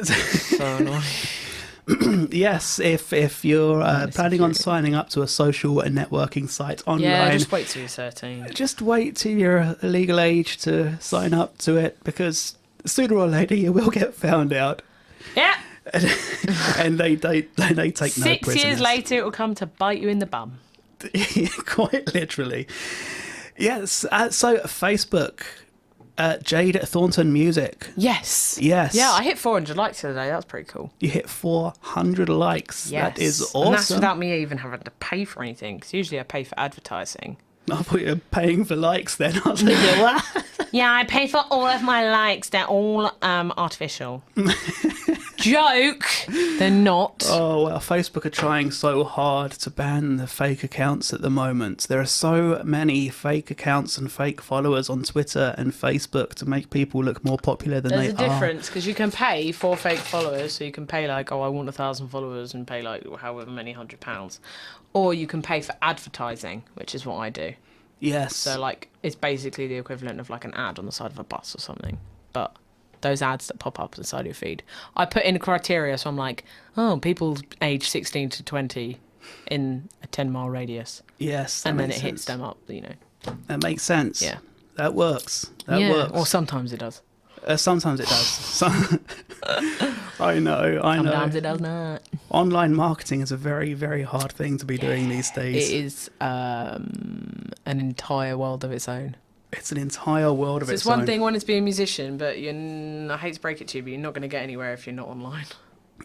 So annoying. Yes, if you're planning on signing up to a social networking site online, Yeah, just wait till you're 13. just wait till you're legal age to sign up to it, because sooner or later you will get found out. Yeah. And they take no prisoners. 6 years later, it will come to bite you in the bum. Quite literally. Yes. So Facebook, Jade Thornton Music. Yes. Yes. Yeah, I hit 400 likes the other day. That was pretty cool. You hit 400 likes. Yes. That is awesome. And that's without me even having to pay for anything, because usually I pay for advertising. I thought you were paying for likes then. I was thinking, what? Yeah, I pay for all of my likes. They're all artificial. Joke. They're not. Oh, well, Facebook are trying so hard to ban the fake accounts at the moment. There are so many fake accounts and fake followers on Twitter and Facebook to make people look more popular than There's they a are. difference, because you can pay for fake followers. So you can pay like, oh, I want 1,000 followers, and pay like however many £100. Or you can pay for advertising, which is what I do. Yes. So like, it's basically the equivalent of like an ad on the side of a bus or something. But those ads that pop up on the side of your feed, I put in a criteria. So I'm like, oh, people aged 16 to 20 in a 10-mile radius. Yes. And then it hits them up, you know. That makes sense. Yeah. That works. That Yeah, works. or sometimes it does. Sometimes it does. I know. Sometimes it does not. Online marketing is a very, very hard thing to be doing these days. It is an entire world of its own. It's an entire world of So its it's one own. thing wanting to be a musician, but I hate to break it to you, but you're not going to get anywhere if you're not online.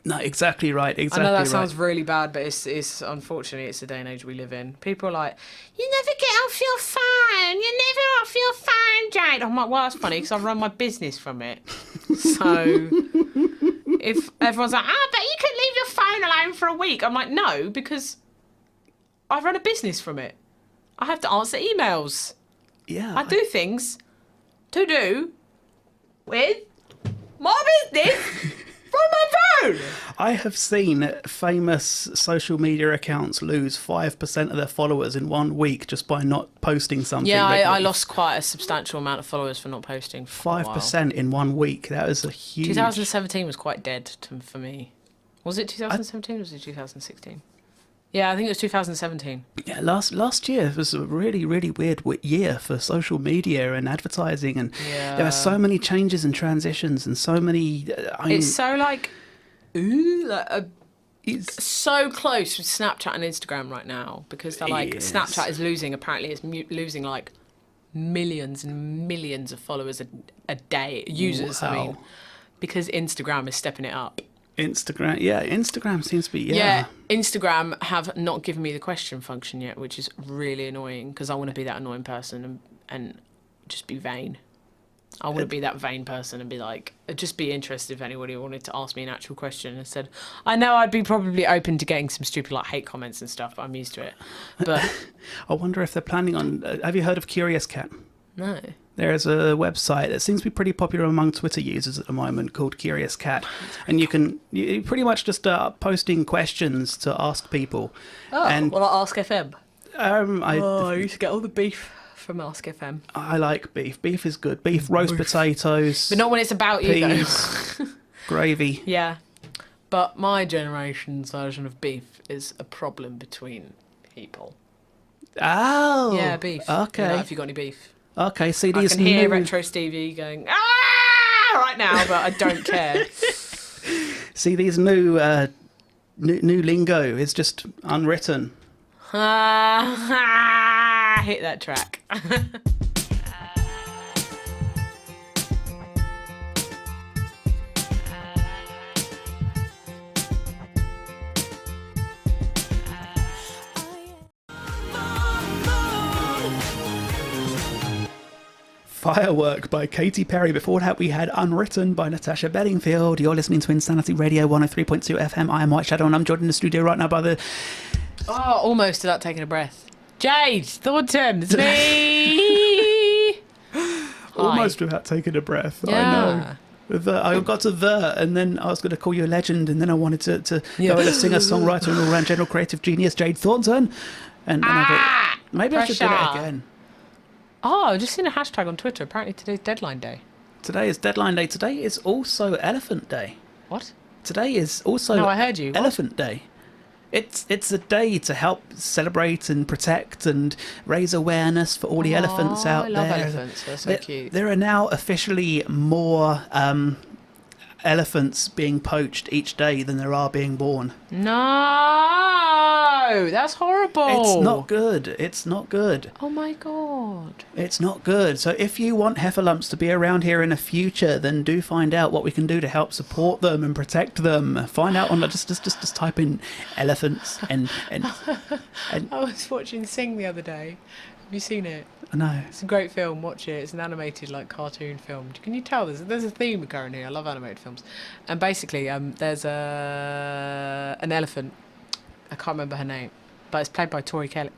No, exactly right. Exactly I know that right. sounds really bad, but it's unfortunately it's the day and age we live in. People are like, you never get off your phone. You're never off your phone, Jade. I'm like, well, that's funny because I run my business from it. So if everyone's like, but you could leave your phone alone for a week. I'm like, no, because I run a business from it. I have to answer emails. Yeah. I do things to do with my business from my phone. I have seen famous social media accounts lose 5% of their followers in 1 week just by not posting something. Yeah, I regularly. lost quite a substantial amount of followers for not posting for a while. 5% in 1 week. That was a huge. 2017 was quite dead for me. Was it 2017 or was it 2016? Yeah, I think it was 2017. Yeah, last year was a really, really weird year for social media and advertising, and Yeah. there were so many changes and transitions and so many. It's so like, it's so close with Snapchat and Instagram right now, because they're like, Yes. Snapchat is losing, apparently it's losing like millions and millions of followers a day, users, I mean, Wow. because Instagram is stepping it up. Instagram seems to be Yeah, Instagram have not given me the question function yet, which is really annoying, because I want to be that annoying person and just be vain. I want to be that vain person and be like, just be interested if anybody wanted to ask me an actual question. And said, I know I'd be probably open to getting some stupid like hate comments and stuff, but I'm used to it. But I wonder if they're planning on. Have you heard of Curious Cat? no. There is a website that seems to be pretty popular among Twitter users at the moment called Curious Cat, and you pretty much just start posting questions to ask people. Oh, and well, I Ask FM. I I used to get all the beef from Ask FM. I like beef. Beef is good. Beef, roast potatoes, But not when it's about you, though. peas, gravy. Yeah, but my generation's version of beef is a problem between people. Oh, Yeah, beef. Okay, You know, if you got any beef, okay. See I these can hear new. Retro Stevie going right now, but I don't care. See these new new lingo is just unwritten. Hit that track. Firework by Katy Perry. Before that, we had Unwritten by Natasha Bedingfield. You're listening to Insanity Radio 103.2 FM. I am White Shadow, and I'm joined in the studio right now by the Oh, almost without taking a breath. Jade, Thornton, it's me. Almost without taking a breath. Yeah. I know. I got to and then I was going to call you a legend, and then I wanted to go with a singer, songwriter, and all-round general creative genius, Jade Thornton. And then I thought, maybe I should do it pressure. again. Oh, I've just seen a hashtag on Twitter. Apparently today's deadline day. Today is deadline day. Today is also Elephant Day. What? Today is also No, I heard you. What? Elephant Day. It's a day to help celebrate and protect and raise awareness for all the elephants out there. I love elephants. They're so cute. There are now officially more elephants being poached each day than there are being born. No, that's horrible. It's not good. It's not good. Oh my god. It's not good. So if you want heffalumps to be around here in the future, then do find out what we can do to help support them and protect them. Find out on just type in elephants and I was watching Sing the other day. Have you seen it? no. It's a great film. Watch it. It's an animated, like, cartoon film. Can you tell there's a theme occurring here? I love animated films. And basically, there's an elephant. I can't remember her name, but it's played by Tori Kelly.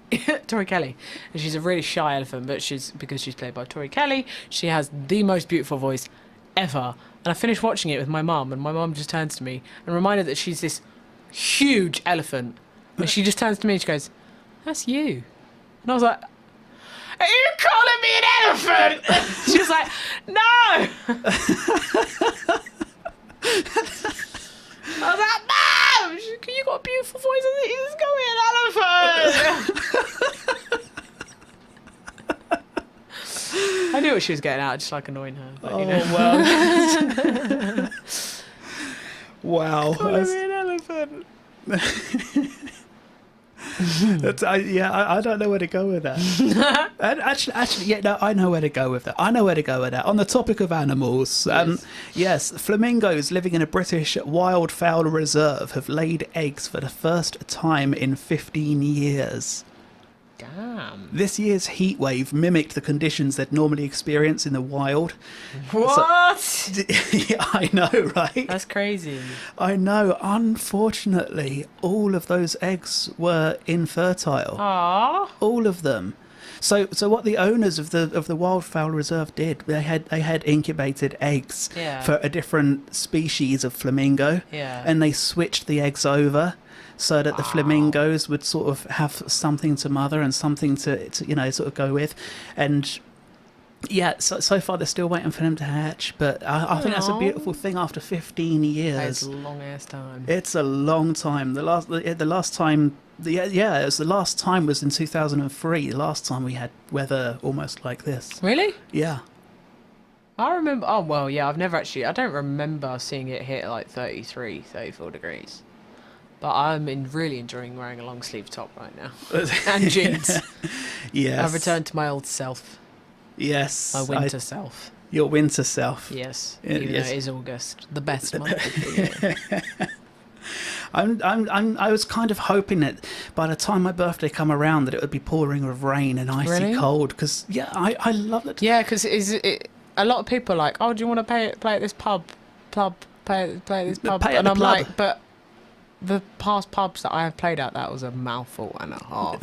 Tori Kelly, and she's a really shy elephant. But because she's played by Tori Kelly, she has the most beautiful voice ever. And I finished watching it with my mum, and my mum just turns to me and reminded that she's this huge elephant, and she just turns to me and she goes, "That's you." And I was like, "Are you calling me an elephant?" She was like, "No." I was like, "Mum, you got a beautiful voice. You just call me an elephant." I knew what she was getting at, just like annoying her. But, Well. Wow. calling me an elephant. I don't know where to go with that. And actually, yeah, no, I know where to go with that. On the topic of animals, yes, flamingos living in a British wildfowl reserve have laid eggs for the first time in 15 years. Damn. This year's heat wave mimicked the conditions they'd normally experience in the wild. What? Yeah, I know, right? That's crazy. I know. Unfortunately, all of those eggs were infertile. Aww. All of them. So what the owners of the wildfowl reserve did, they had incubated eggs Yeah. for a different species of flamingo, Yeah. and they switched the eggs over so that the flamingos would sort of have something to mother and something to sort of go with, and yeah, so far they're still waiting for them to hatch, but I think that's a beautiful thing after 15 years. That's a long ass time. It's a long time. The last time it was the last time was in 2003. The last time we had weather almost like this. Really? Yeah. I remember. Oh, well, yeah, I don't remember seeing it hit like 33, 34 degrees. But I'm really enjoying wearing a long sleeve top right now. And jeans. Yes. I've returned to my old self. Yes. My winter self. Your winter self. Yes. Yeah, Even yes. though it is August. The best month of the year. I was kind of hoping that by the time my birthday come around that it would be pouring with rain and icy Really? cold, because yeah, I love it. Yeah, because a lot of people are like, oh, do you want to play at this pub? Play at this pub. Pay at And the I'm club. like, but the past pubs that I have played at, that was a mouthful and a half.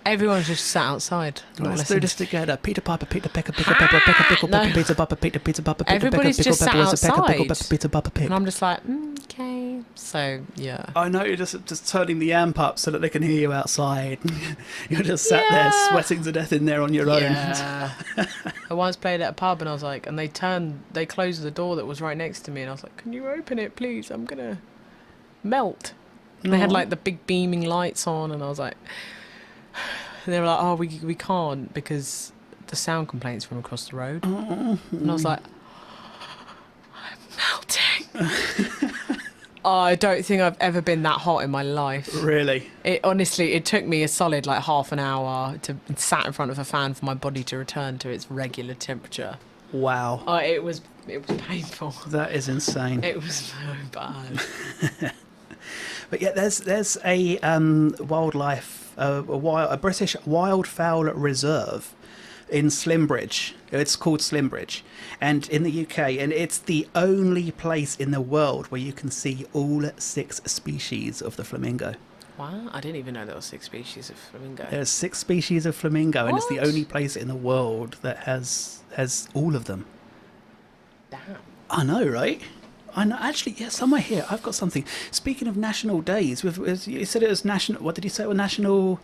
Everyone's just sat outside. not Let's do listening this to- together. Peter Piper, Peter Pecker, Picker Pepper, Pecker Pickle, No. Pecker Pizza Papa, Peter Pizza Papa, Peter Everybody's Pecker, Pickle just Pepper, sat was a Pecker Pickle outside. Pepper, Pizza Papa Pig. And I'm just like, okay. So, yeah. I know, you're just turning the amp up so that they can hear you outside. You're just sat there Yeah. sweating to death in there on your own. Yeah. I once played at a pub and I was like, and they closed the door that was right next to me and I was like, can you open it, please? I'm going to melt. And they had Aw. like the big beaming lights on and I was like, and they were like, oh, we can't because the sound complaints from across the road. And I was like, I'm melting. I don't think I've ever been that hot in my life. Really? It honestly, it took me a solid like half an hour to sat in front of a fan for my body to return to its regular temperature. Wow. It was painful. That is insane. It was so bad. But yeah, there's a a British wildfowl reserve in Slimbridge. It's called Slimbridge, and in the UK, and it's the only place in the world where you can see all 6 species of the flamingo. Wow, I didn't even know there were 6 species of flamingo. There's 6 species of flamingo, and it's the What? only place in the world that has all of them. Damn. I know, right? I know. Actually, yeah, somewhere here I've got something. Speaking of national days, you said it was national. What did you say? It was national.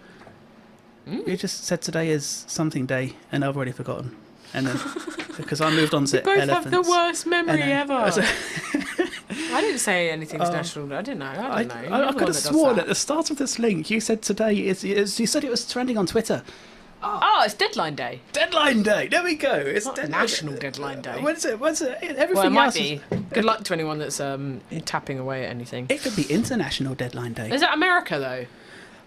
You just said today is something day, and I've already forgotten. And then because I moved on to Both elephants. have the worst memory and then- ever. I didn't say anything's national. I didn't know. I don't know. I You're the could one have that does sworn that. at the start of this link you said today you said it was trending on Twitter. Oh, it's deadline day. Deadline day. There we go. It's Not National Deadline Day. When's it? Everything Well, it might else be. Good luck to anyone that's tapping away at anything. It could be International Deadline Day. Is that America though?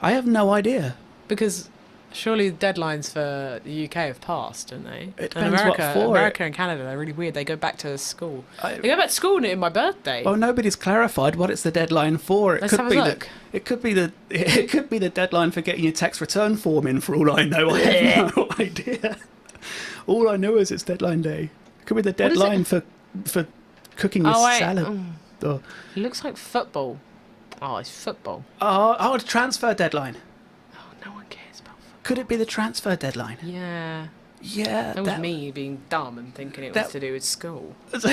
I have no idea. Because surely the deadlines for the UK have passed, don't they? It And depends what for. America and Canada, they're really weird. They go back to school. I- They go back to school in my birthday. Well, nobody's clarified what it's the deadline for. Let's have a look. It could be the deadline for getting your tax return form in. For all I know, I have no idea. All I know is it's deadline day. It could be the What is deadline for cooking your wait. salad. Oh, It looks like football. Oh, it's football. the transfer deadline. Oh, no one cares about football. Could it be the transfer deadline? Yeah. Yeah, That was me being dumb and thinking it was that- to do with school. It's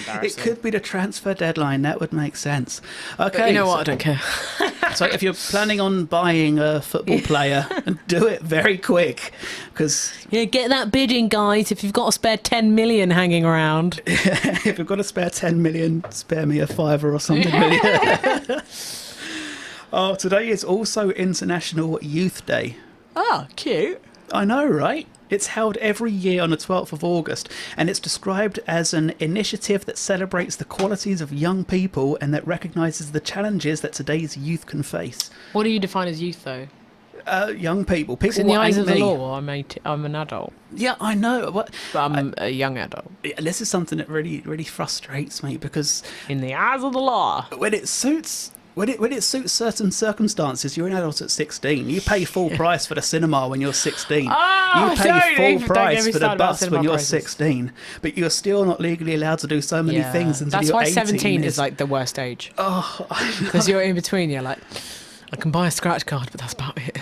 It embarrassing. could be the transfer deadline. That would make sense. Okay, But you know what? I don't care. So if you're planning on buying a football player, do it very quick, because Yeah, get that bid in, guys. If you've got a spare 10 million hanging around. if you've got a spare 10 million, spare me a fiver or something. Really. Oh, today is also International Youth Day. Oh, cute. I know, right? It's held every year on the 12th of August, and it's described as an initiative that celebrates the qualities of young people and that recognises the challenges that today's youth can face. What do you define as youth, though? Young people, 'Cause people in the what eyes ain't of the me. law, I'm an adult. Yeah, I know. But But I'm a young adult. this is something that really frustrates me, because In the eyes of the law. when it suits certain circumstances, you're an adult at 16. You pay full price for the cinema when you're 16. Oh, you pay don't full get price me for the started about bus cinema when you're prices. 16. But you're still not legally allowed to do so many things until That's you're why 18. 17 It's- is like the worst age. Oh, Because you're in between, you're like, I can buy a scratch card, but that's about it.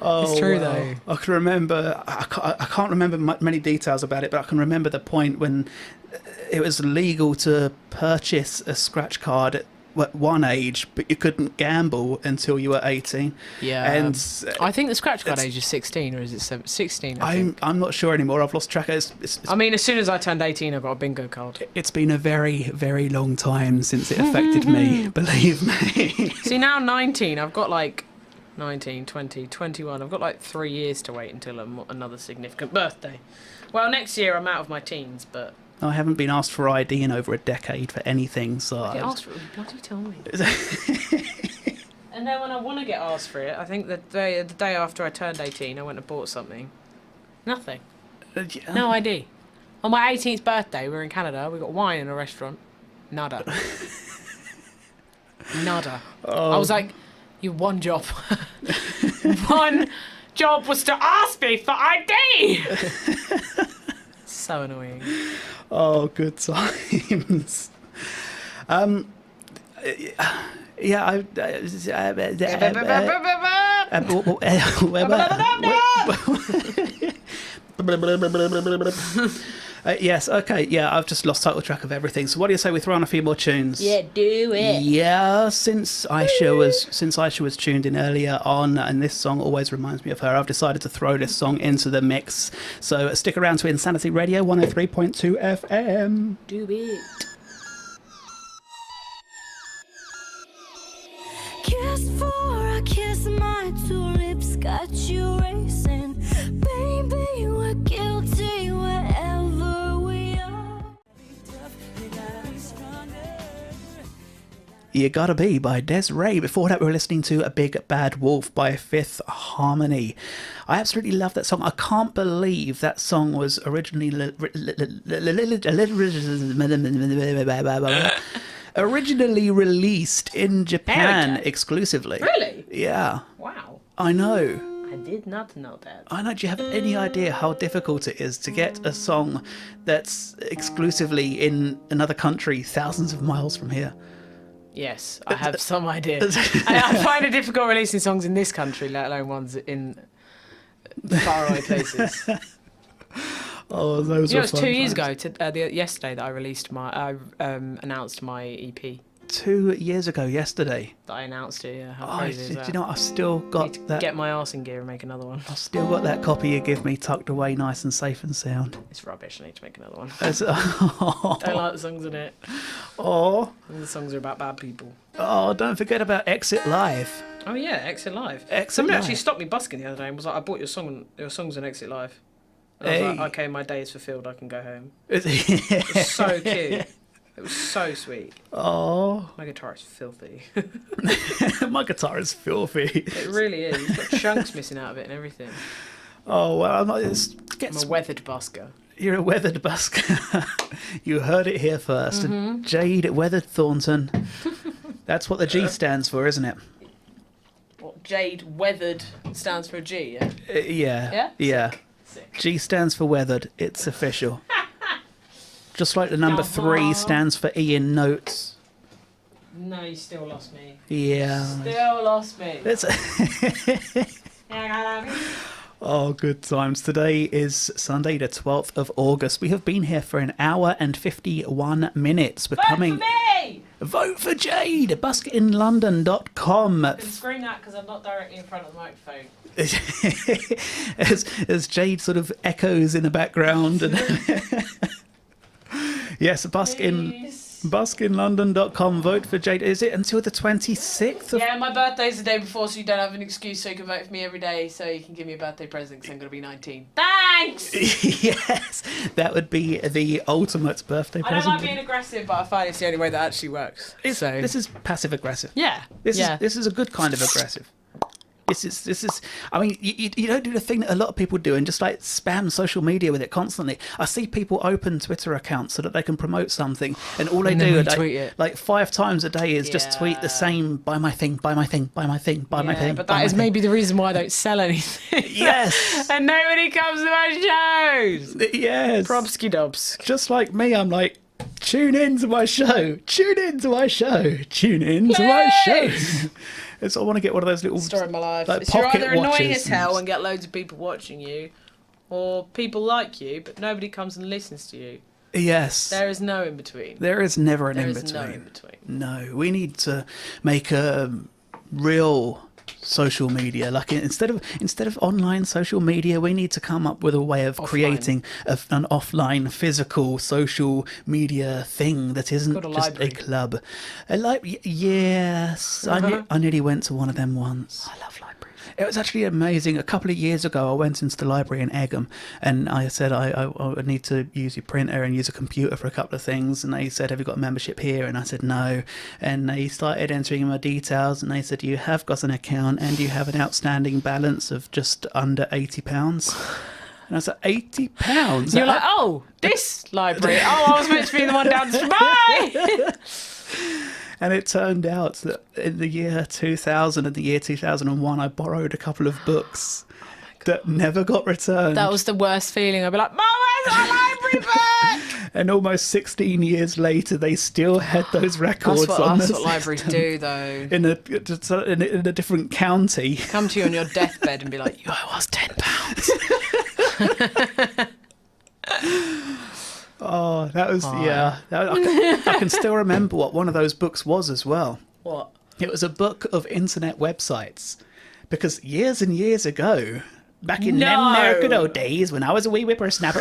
Oh, It's true, wow. though. I can remember. I can't remember many details about it, but I can remember the point when it was legal to purchase a scratch card at one age, but you couldn't gamble until you were 18. Yeah. And I think the scratch card it's- age is 16, or is it 16? I think. I'm not sure anymore. I've lost track. I mean, as soon as I turned 18, I got a bingo card. It's been a very, very long time since it affected me. Believe me. See, now 19, I've got like 19, 20, 21. I've got like 3 years to wait until another significant birthday. Well, next year I'm out of my teens, but... I haven't been asked for ID in over a decade for anything, so Get I was- asked for it, bloody tell me. And then when I want to get asked for it, I think the day after I turned 18, I went and bought something. Nothing. Yeah. No ID. On my 18th birthday, we were in Canada. We got wine in a restaurant. Nada. Nada. I was like, you had one job. One job was to ask me for ID. So annoying. Oh, good times. Yeah, yes, okay, yeah, I've just lost total track of everything. So what do you say we throw on a few more tunes? Yeah, do it. Yeah, since Aisha was tuned in earlier on, and this song always reminds me of her, I've decided to throw this song into the mix. So stick around to Insanity Radio 103.2 FM. Do it. Kiss for a kiss, my two lips got you racing. Baby, we're guilty wherever we are. You Gotta Be by Des'ree. Before that, we were listening to A Big Bad Wolf by Fifth Harmony. I absolutely love that song. I can't believe that song was originally released in Japan America? exclusively. Really? Yeah, Wow. I know. I did not know that. I know. Do you have any idea how difficult it is to get a song that's exclusively in another country thousands of miles from here? Yes, I have some idea. I find it difficult releasing songs in this country, let alone ones in faraway places. Oh, those were It was fun 2 years times. ago, yesterday, that I announced my EP. 2 years ago yesterday. That I announced it, yeah. How Oh, crazy is do that? you know what? I've still Need got to that. get my arse in gear and make another one. I've still got that copy you give me tucked away nice and safe and sound. It's rubbish, I need to make another one. It's- Don't like the songs in it. oh, And the songs are about bad people. oh, don't forget about Exit Live. Oh yeah, Exit Live. Exit Somebody Live. actually stopped me busking the other day and was like, I bought your songs on Exit Live. And I was Hey. like, okay, my day is fulfilled, I can go home. It's- It was so cute. It was so sweet. oh, My guitar is filthy. my guitar is filthy. It really is. It's got chunks missing out of it and everything. Oh well, I'm not, I'm a weathered busker. you're a weathered busker. You heard it here first. Mm-hmm. Jade weathered Thornton. That's what the G stands for, isn't it? What, Jade weathered stands for a G, yeah? Yeah. Yeah? Yeah. Sick. G stands for weathered. It's official. Just like the number 3 Uh-huh. stands for Ian Notes. No, you still lost me. Yeah. Still lost me. It's oh, good times. Today is Sunday, the 12th of August. We have been here for an hour and 51 minutes. We're Vote coming. for me! Vote for Jade. Busketinlondon.com. I can scream that because I'm not directly in front of the microphone. as Jade sort of echoes in the background. And yes, Please. buskinlondon.com. Vote for Jade. Is it until the 26th of Yeah, my birthday's the day before, so you don't have an excuse, so you can vote for me every day, so you can give me a birthday present because I'm going to be 19. Thanks! Yes, that would be the ultimate birthday I don't present. like being aggressive, but I find it's the only way that actually works. So This is passive aggressive. yeah, This yeah. is a good kind of aggressive. This is. I mean, you don't do the thing that a lot of people do and just like spam social media with it constantly. I see people open Twitter accounts so that they can promote something, and all they And then do retweet it. like 5 times a day is just tweet the Yeah. same. Buy my thing. Buy my thing. Buy my thing. Buy my Yeah, thing. but buy that my is thing. maybe the reason why I don't sell anything. Yes. And nobody comes to my shows. Yes. Probsky dobs. Just like me, I'm like, tune in to my show. Tune in to my show. Tune in to my show. Please. It's, I want to get one of those little Story of my life. like It's you're pocket either annoying watches as hell and get loads of people watching you, or people like you, but nobody comes and listens to you. Yes. There is no in between. There is never an There in is between. no in between. No, we need to make a real social media. Like instead of online social media, we need to come up with a way of Offline. creating an offline, physical social media thing that isn't Called a just library. a club. Yes, I nearly went to one of them once. I love libraries. It was actually amazing. A couple of years ago, I went into the library in Egham, and I said I need to use your printer and use a computer for a couple of things. And they said, "Have you got a membership here?" And I said, "No." And they started entering my details, and they said, "You have got an account, and you have an outstanding balance of just under £80." And I said, £80? You're like, oh, this library. Oh, I was meant to be the one down the street. Bye! And it turned out that in the year 2000 and the year 2001, I borrowed a couple of books that never got returned. That was the worst feeling. I'd be like, Mum, where's my library book? And almost 16 years later, they still had those records That's on what the libraries do, though. in a different county. Come to you on your deathbed and be like, you owe us £10. Oh, that was I can still remember what one of those books was as well. What? It was a book of internet websites, because years and years ago, back in them there good old days when I was a wee whippersnapper,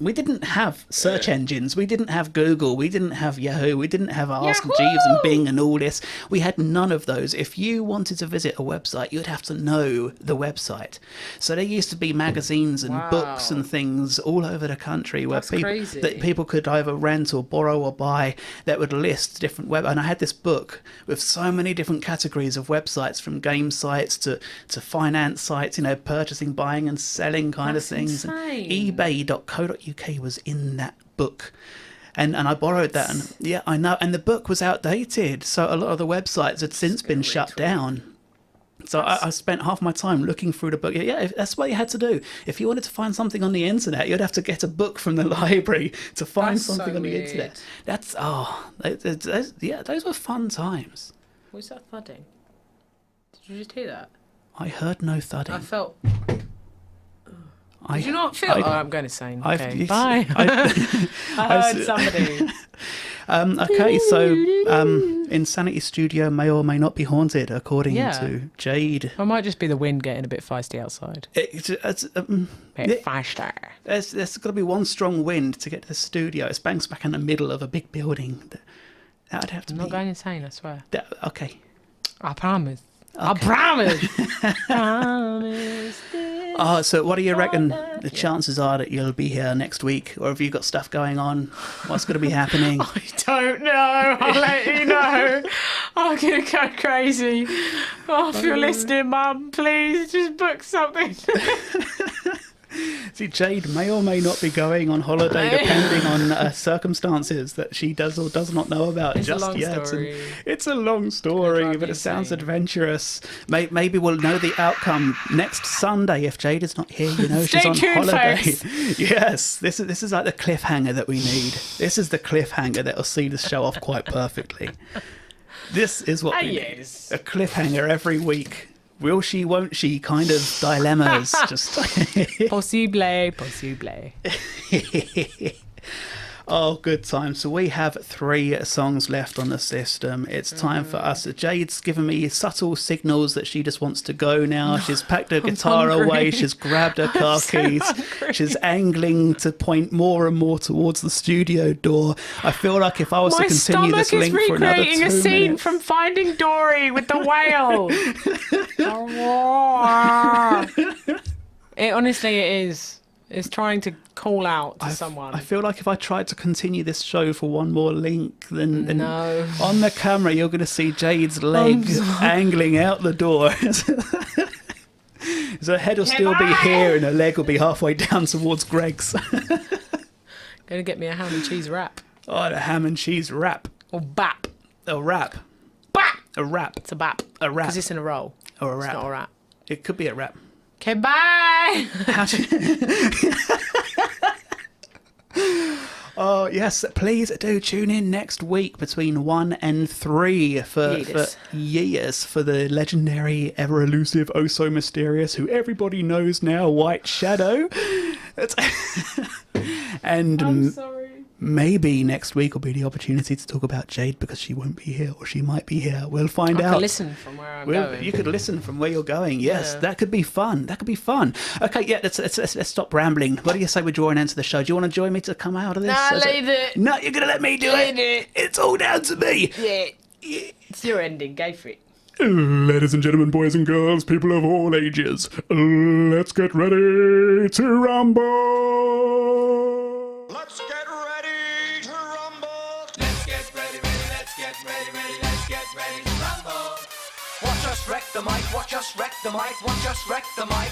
we didn't have search engines. We didn't have Google. We didn't have Yahoo. We didn't have Ask Jeeves and Bing and all this. We had none of those. If you wanted to visit a website, you'd have to know the website. So there used to be magazines and books and things all over the country where people could either rent or borrow or buy that would list different web. And I had this book with so many different categories of websites, from game sites to finance sites, purchasing, buying and selling kind of things. Insane. And eBay.co.uk was in that book, and I borrowed that, and yeah, I know, and the book was outdated, so a lot of the websites had since been shut down. So I spent half my time looking through the book. Yeah, that's what you had to do. If you wanted to find something on the internet, you'd have to get a book from the library to find That's something so on the weird. internet. Those were fun times. Was that thudding? Did you just hear that? I heard no thudding. I felt. I, Did you not feel? I'm going insane. Okay, I've- bye. I heard somebody. Okay, so Insanity Studio may or may not be haunted, according Yeah. to Jade. It might just be the wind getting a bit feisty outside. There's Feisty. got to be one strong wind to get to the studio. It's bang smack in the middle of a big building. That would have to I'm be. not going insane, I swear. Okay. I promise. I promise. Promise this. So what do you reckon the chances are that you'll be here next week? Or have you got stuff going on? What's going to be happening? I don't know. I'll let you know. I'm going to go crazy. Oh, if you're listening, Mum, please just book something. See, Jade may or may not be going on holiday depending on circumstances that she does or does not know about It's a just long yet. story. And it's a long story, drive but me it sounds insane. adventurous. Maybe we'll know the outcome next Sunday if Jade is not here. You know, she's Stay on tuned, holiday. folks. Yes, this is like the cliffhanger that we need. This is the cliffhanger that will see the show off quite perfectly. This is what we need. Yes. A cliffhanger every week. Will she, won't she kind of dilemmas. Just Possible. Oh, good time. So we have 3 songs left on the system. It's time for us. Jade's given me subtle signals that she just wants to go now. She's packed her guitar hungry. away. She's grabbed her car keys. She's angling to point more and more towards the studio door. I feel like if I was My to continue stomach this is link for another 2 recreating a scene minutes. from Finding Dory with the whale. Honestly, it is. It's trying to call out to someone. I feel like if I tried to continue this show for one more link, then No. on the camera you're going to see Jade's leg angling out the door. So her head will still be here and her leg will be halfway down towards Greg's. Gonna get me a ham and cheese wrap. Oh, the ham and cheese wrap. Or bap. A wrap. Bap! A wrap. It's a bap. A wrap. Because it's in a roll. Or a It's wrap. not a wrap. It could be a wrap. Okay, bye! Oh, yes, please do tune in next week between 1 and 3 for years for the legendary, ever elusive, oh so mysterious, who everybody knows now, White Shadow. And I'm sorry. maybe next week will be the opportunity to talk about Jade because she won't be here, or she might be here. We'll find I out. can listen from where I'm going. You could listen from where you're going. Yes, Yeah. that could be fun. That could be fun. Okay, yeah, let's stop rambling. What do you say we draw an end to the show? Do you want to join me to come out of this? Nah, Is leave it. No, you're going to let me do Leave it. it. It's all down to me. Yeah. It's your ending. Go for it. Ladies and gentlemen, boys and girls, people of all ages, let's get ready to rumble. Let's get ready to rumble. Let's get ready, let's get ready, let's get ready to rumble. Watch us wreck the mic, watch us wreck the mic, watch us wreck the mic.